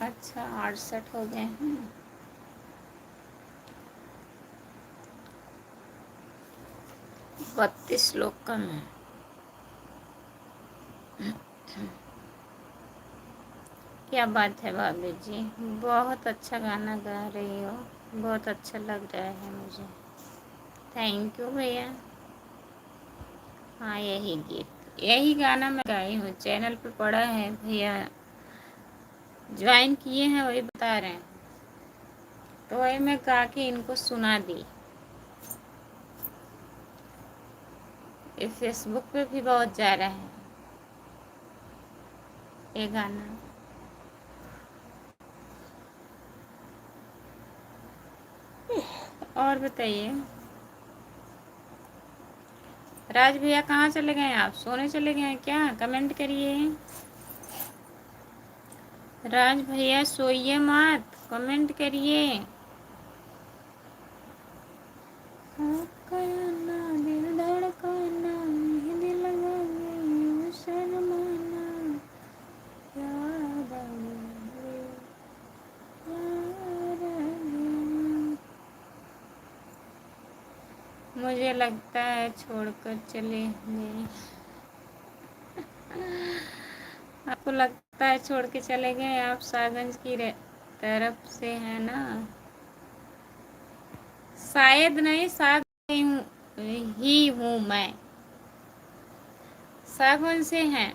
अच्छा 68 हो गए हैं। 32 लोग कम है। क्या बात है भाभी जी, बहुत अच्छा गाना गा रही हो, बहुत अच्छा लग रहा है मुझे। थैंक यू भैया। हाँ यही गीत, यही गाना मैं गाई हूँ, चैनल पे पड़ा है भैया, ज्वाइन किए हैं वही बता रहे हैं, तो वही मैं गा के इनको सुना दी। ये फेसबुक पे भी बहुत जा रहा है ये गाना। और बताइए राज भैया, कहाँ चले गए आप, सोने चले गए हैं क्या? कमेंट करिए। राज भैया सोइए मत, कमेंट करिए। करना दिल धड़काना, मेहंदी लगाना, यूं शर्माना, याद आ गया, याद आ गया। मुझे लगता है छोड़कर चले गए। आपको लगता है छोड़ के चले गए, आप सागंज की तरफ से है ना? शायद नहीं, साग ही हूँ मैं, सागौन से हैं।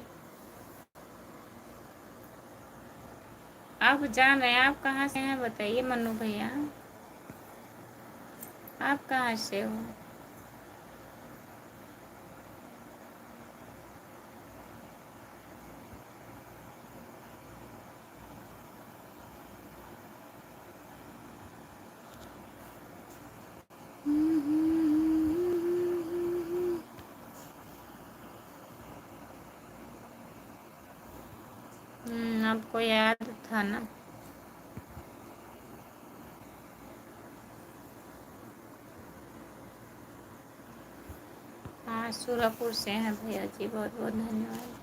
आप जान रहे हैं, आप कहाँ से हैं बताइए मन्नू भैया, आप कहाँ से हो? आपको याद था ना? हाँ सूरजपुर से हैं भैया जी, बहुत बहुत धन्यवाद।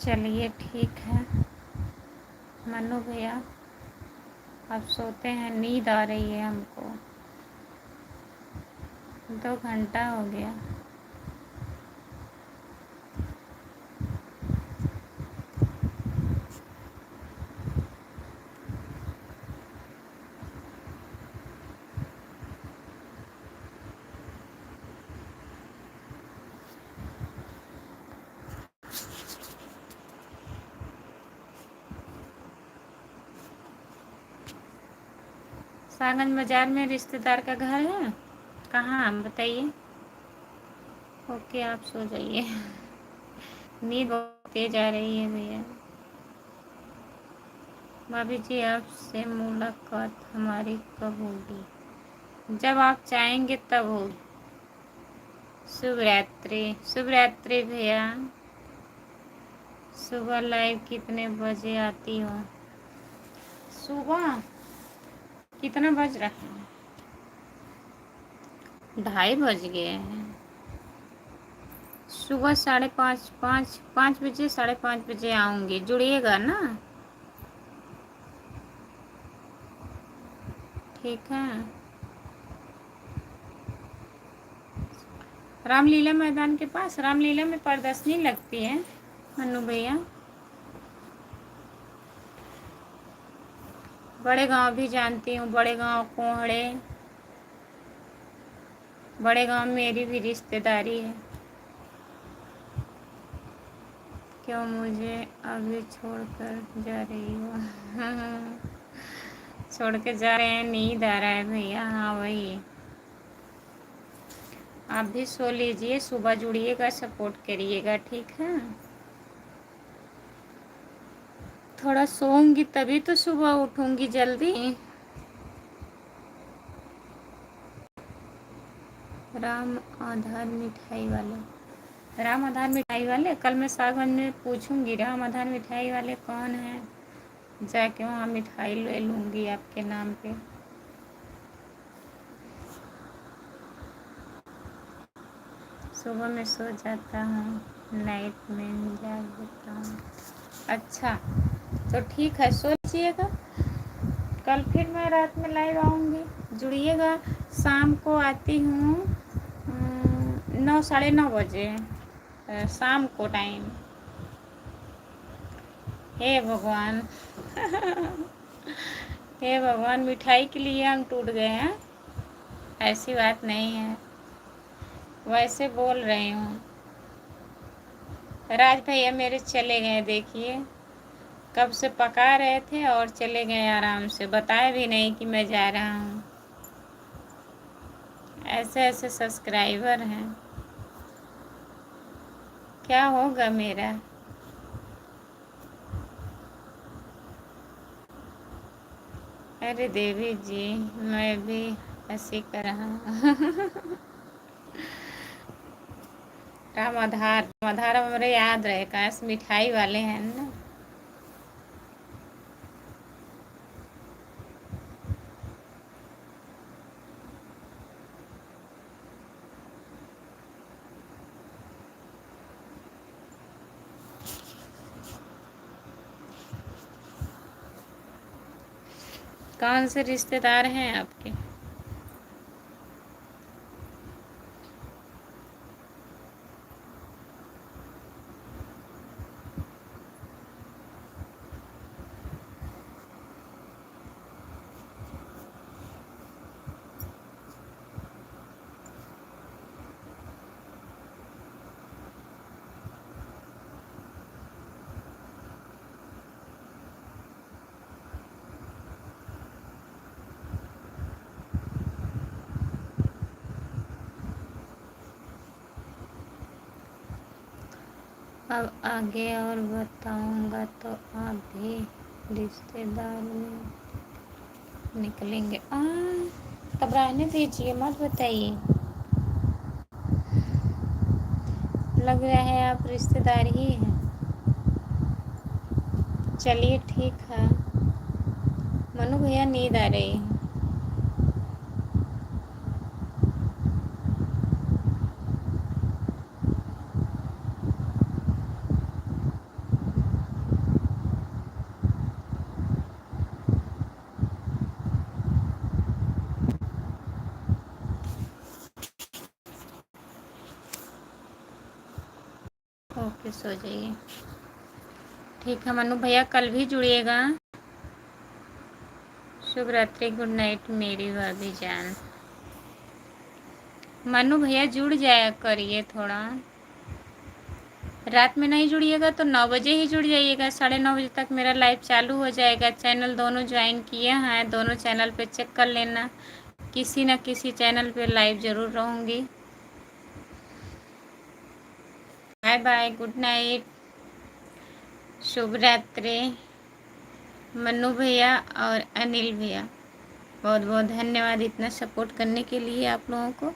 चलिए ठीक है मन्नू भैया, अब सोते हैं, नींद आ रही है हमको, 2 घंटा हो गया। सागंज बाजार में रिश्तेदार का घर है। कहाँ बताइए। ओके, आप सो जाइए। नींद बहुत तेज आ रही है भैया। भाभी जी, आपसे मुलाकात हमारी कब होगी? जब आप चाहेंगे तब होगी। शुभ रात्रि। शुभ रात्रि भैया। सुबह लाइव कितने बजे आती हो? सुबह कितना बज रहा है? 2:30 बज गए हैं। सुबह 5:30 5 बजे 5:30 बजे आऊँगी। जुड़िएगा ना? ठीक है। रामलीला मैदान के पास रामलीला में प्रदर्शनी लगती है मन्नू भैया। बड़े गांव भी जानती हूँ। बड़े गांव कोहड़े। बड़े गांव में मेरी भी रिश्तेदारी है। क्यों मुझे अभी छोड़कर जा रही हो? छोड़ के जा रहे हैं, नींद आ रहा है भैया। हाँ वही। आप भी सो लीजिए, सुबह जुड़िएगा, सपोर्ट करिएगा, ठीक है। थोड़ा सोऊंगी तभी तो सुबह उठूंगी जल्दी। राम आधार मिठाई वाले। राम आधार मिठाई वाले कल मैं सागवन में पूछूंगी। राम आधार मिठाई वाले कौन है? जाके वहाँ मिठाई ले लूँगी आपके नाम पे। सुबह में सो जाता हूँ, नाइट में जागता हूँ। अच्छा, तो ठीक है, सो लीजिएगा। कल फिर मैं रात में लाइव आऊँगी, जुड़िएगा। शाम को आती हूँ 9 9:30 बजे शाम को टाइम। हे भगवान। हे भगवान, मिठाई के लिए हम टूट गए हैं? ऐसी बात नहीं है, वैसे बोल रही हूँ। राज भैया मेरे चले गए, देखिए कब से पका रहे थे और चले गए आराम से, बताए भी नहीं कि मैं जा रहा हूँ। ऐसे ऐसे सब्सक्राइबर हैं, क्या होगा मेरा? अरे देवी जी, मैं भी ऐसी कर रहा हूँ। राम आधार हमारे याद रहे, काश मिठाई वाले हैं ना। कौन से रिश्तेदार हैं आपके? अब आगे और बताऊंगा तो आप भी रिश्तेदार में निकलेंगे। तब रहने दीजिए, मत बताइए। लग रहा है आप रिश्तेदार ही हैं। चलिए ठीक है। मनु भैया नींद आ रही है। ओके, सो जाइए। ठीक है मनु भैया, कल भी जुड़िएगा। शुभ रात्रि, गुड नाइट मेरी भाभी जान। मनु भैया जुड़ जाया करिए थोड़ा। रात में नहीं जुड़िएगा तो 9 बजे ही जुड़ जाइएगा, 9:30 बजे तक मेरा लाइव चालू हो जाएगा। चैनल दोनों ज्वाइन किए हैं, दोनों चैनल पे चेक कर लेना, किसी न किसी चैनल पे लाइव ज़रूर रहूँगी। बाय बाय, गुड नाइट, शुभ रात्रि। मन्नू भैया और अनिल भैया, बहुत बहुत धन्यवाद इतना सपोर्ट करने के लिए आप लोगों को।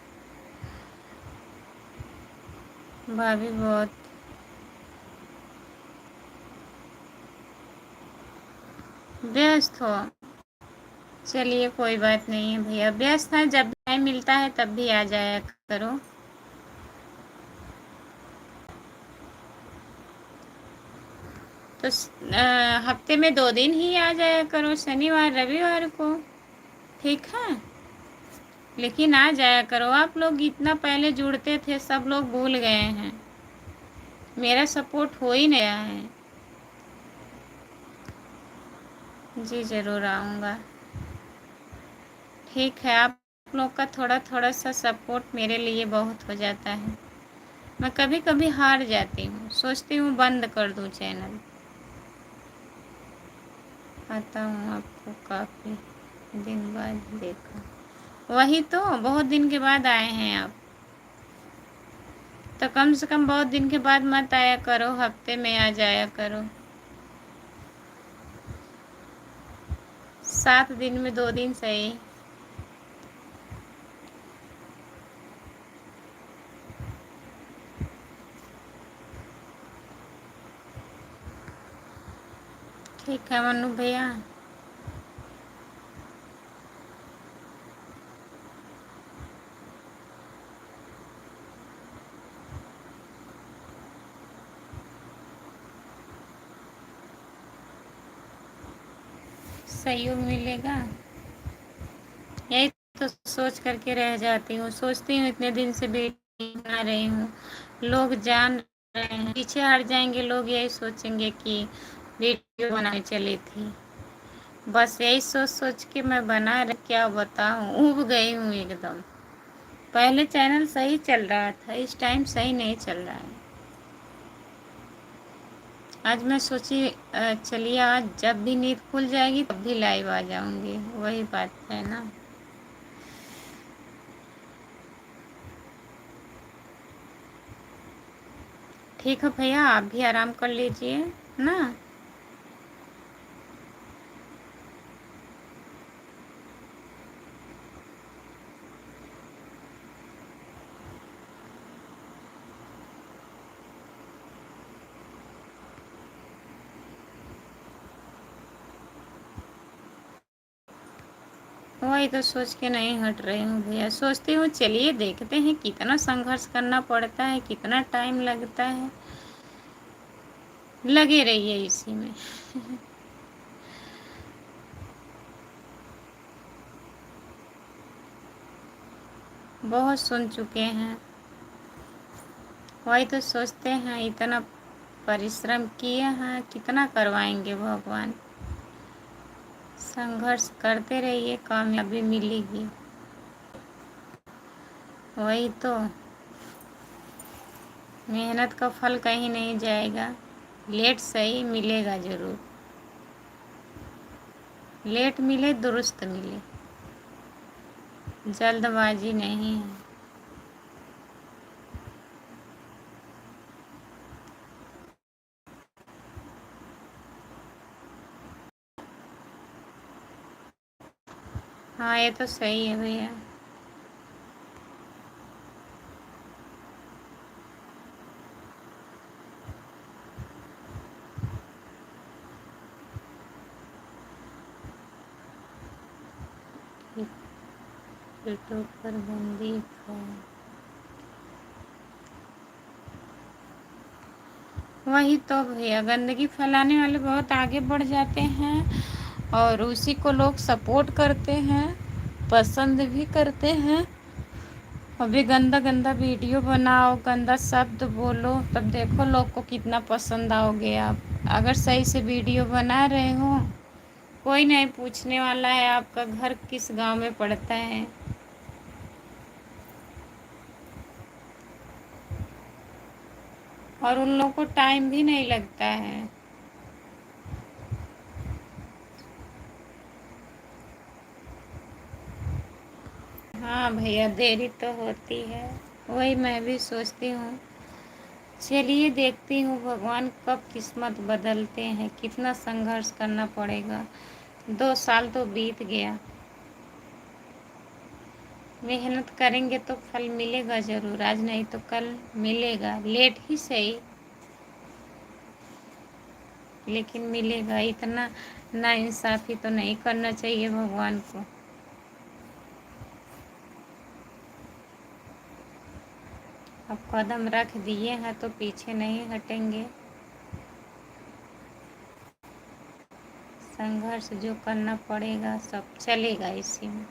भाभी बहुत व्यस्त हो, चलिए कोई बात नहीं है भैया, व्यस्त है, जब टाइम मिलता है तब भी आ जाया करो। तो हफ्ते में 2 दिन ही आ जाया करो, शनिवार रविवार को, ठीक है। लेकिन आ जाया करो, आप लोग इतना पहले जुड़ते थे, सब लोग भूल गए हैं, मेरा सपोर्ट हो ही नहीं रहा है। जी ज़रूर आऊँगा, ठीक है। आप लोग का थोड़ा थोड़ा सा सपोर्ट मेरे लिए बहुत हो जाता है। मैं कभी कभी हार जाती हूँ, सोचती हूँ बंद कर दूँ चैनल। आता हूँ आपको काफ़ी दिन बाद देखा, वही तो बहुत दिन के बाद आए हैं आप, तो कम से कम बहुत दिन के बाद मत आया करो, हफ्ते में आ जाया करो। 7 दिन में 2 दिन सही। ठीक है मन्नू भैया, सहयोग मिलेगा, यही तो सोच करके रह जाती हूँ। सोचती हूँ इतने दिन से वीडियो बना रही हूँ, लोग जान रहे हैं, पीछे हट जाएंगे लोग, यही सोचेंगे कि वीडियो बनाने चली थी। बस यही सोच सोच के मैं बना रही, क्या बताऊँ, ऊब गई हूँ एकदम। पहले चैनल सही चल रहा था, इस टाइम सही नहीं चल रहा है। आज मैं सोची चलिए आज जब भी नींद खुल जाएगी तब भी लाइव आ जाऊंगी, वही बात है ना। ठीक है भैया, आप भी आराम कर लीजिए ना। वही तो सोच के नहीं हट रही हूँ भैया, सोचती हूँ चलिए देखते हैं, कितना संघर्ष करना पड़ता है, कितना टाइम लगता है, लगे रहिए इसी में। बहुत सुन चुके हैं, वही तो सोचते हैं इतना परिश्रम किए हैं, कितना करवाएंगे भगवान। संघर्ष करते रहिए, कामयाबी मिलेगी, वही तो। मेहनत का फल कहीं नहीं जाएगा, लेट सही मिलेगा ज़रूर, लेट मिले दुरुस्त मिले, जल्दबाजी नहीं है। हाँ ये तो सही है भैया। यूट्यूब पर बंदी है, वही तो भैया, गंदगी फैलाने वाले बहुत आगे बढ़ जाते हैं और उसी को लोग सपोर्ट करते हैं, पसंद भी करते हैं। अभी गंदा गंदा वीडियो बनाओ, गंदा शब्द बोलो, तब देखो लोग को कितना पसंद आओगे आप। अगर सही से वीडियो बना रहे हो, कोई नहीं पूछने वाला है आपका घर किस गांव में पड़ता है। और उन लोगों को टाइम भी नहीं लगता है। हाँ भैया, देरी तो होती है। वही मैं भी सोचती हूँ। चलिए देखती हूँ भगवान कब किस्मत बदलते हैं, कितना संघर्ष करना पड़ेगा। 2 साल तो बीत गया। मेहनत करेंगे तो फल मिलेगा ज़रूर, आज नहीं तो कल मिलेगा, लेट ही सही, लेकिन मिलेगा। इतना नाइंसाफ़ी तो नहीं करना चाहिए भगवान को। अब कदम रख दिए हैं तो पीछे नहीं हटेंगे। संघर्ष जो करना पड़ेगा सब चलेगा इसी में।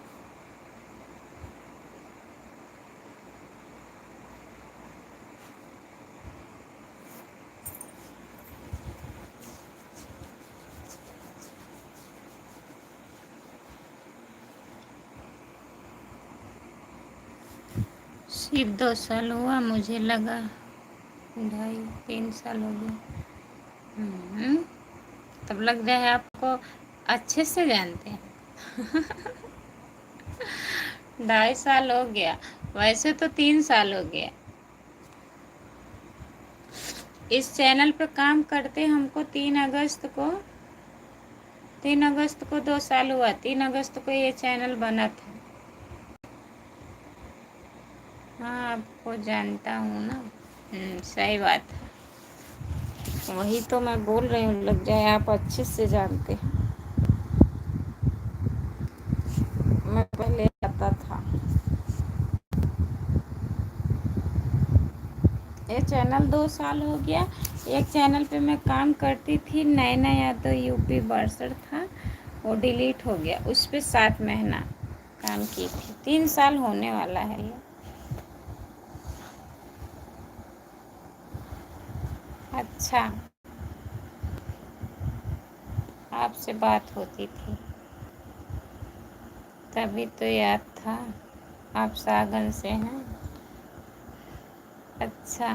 सिर्फ 2 साल हुआ, मुझे लगा 2.5-3 साल हो गए। तब लग रहा है आपको अच्छे से जानते हैं। 2.5 साल हो गया, वैसे तो 3 साल हो गया। इस चैनल पे काम करते हमको 3 अगस्त को 2 साल हुआ। 3 अगस्त को ये चैनल बना था। हाँ, आपको जानता हूँ ना। सही बात है। वही तो मैं बोल रही हूँ, लग जाए आप अच्छे से जानते हैं। मैं पहले आता था। ये चैनल 2 साल हो गया। एक चैनल पे मैं काम करती थी, नैना यादव यूपी बर्सर था, वो डिलीट हो गया। उस पे 7 महीना काम की थी। 3 साल होने वाला है ये। अच्छा, आपसे बात होती थी तभी तो याद था। आप सागन से हैं? अच्छा,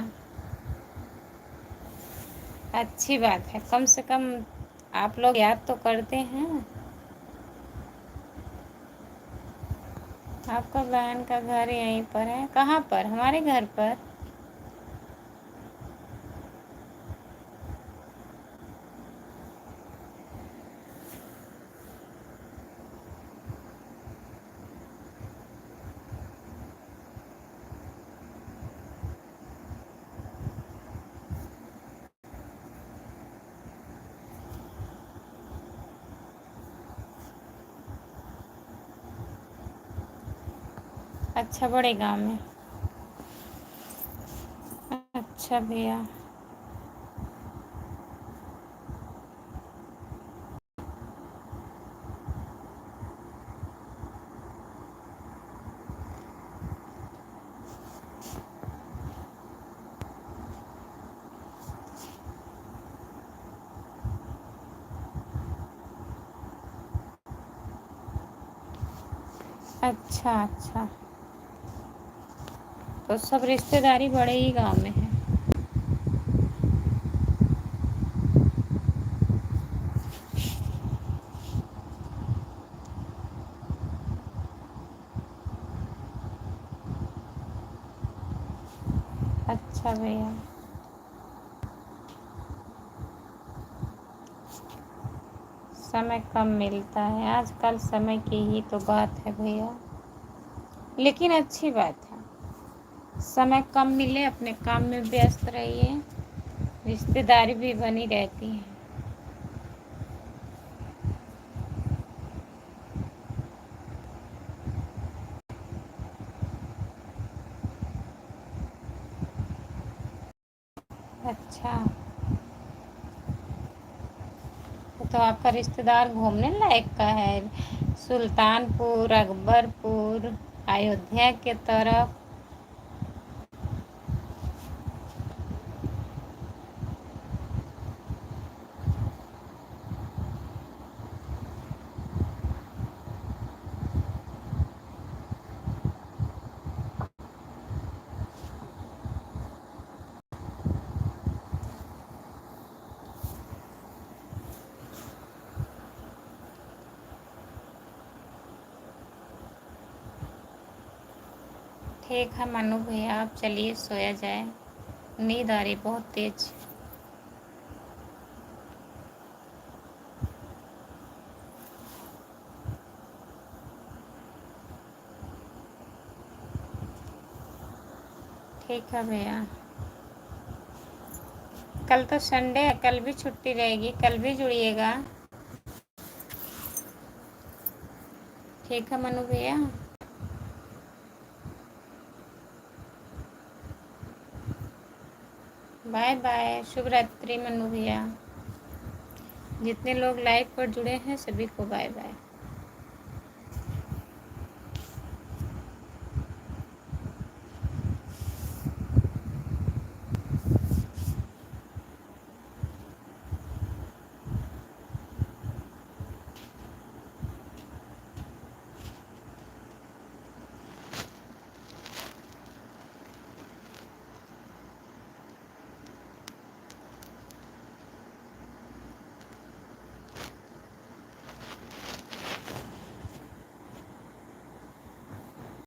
अच्छी बात है। कम से कम आप लोग याद तो करते हैं। आपका बहन का घर यहीं पर है? कहाँ पर? हमारे घर पर? अच्छा, बड़े गांव में। अच्छा भैया। अच्छा अच्छा, तो सब रिश्तेदारी बड़े ही गांव में है। अच्छा भैया। समय कम मिलता है आजकल, समय की ही तो बात है भैया। लेकिन अच्छी बात है, समय कम मिले अपने काम में व्यस्त रहिए, रिश्तेदारी भी बनी रहती है। अच्छा, तो आपका रिश्तेदार घूमने लायक का है? सुल्तानपुर, अकबरपुर, अयोध्या के तरफ? ठीक है मनु भैया, आप चलिए सोया जाए, नींद आ रही बहुत तेज। ठीक है भैया, कल तो संडे है, कल भी छुट्टी रहेगी, कल भी जुड़िएगा। ठीक है मनु भैया। बाय बाय, शुभ रात्रि मनु भैया। जितने लोग लाइव पर जुड़े हैं सभी को बाय बाय।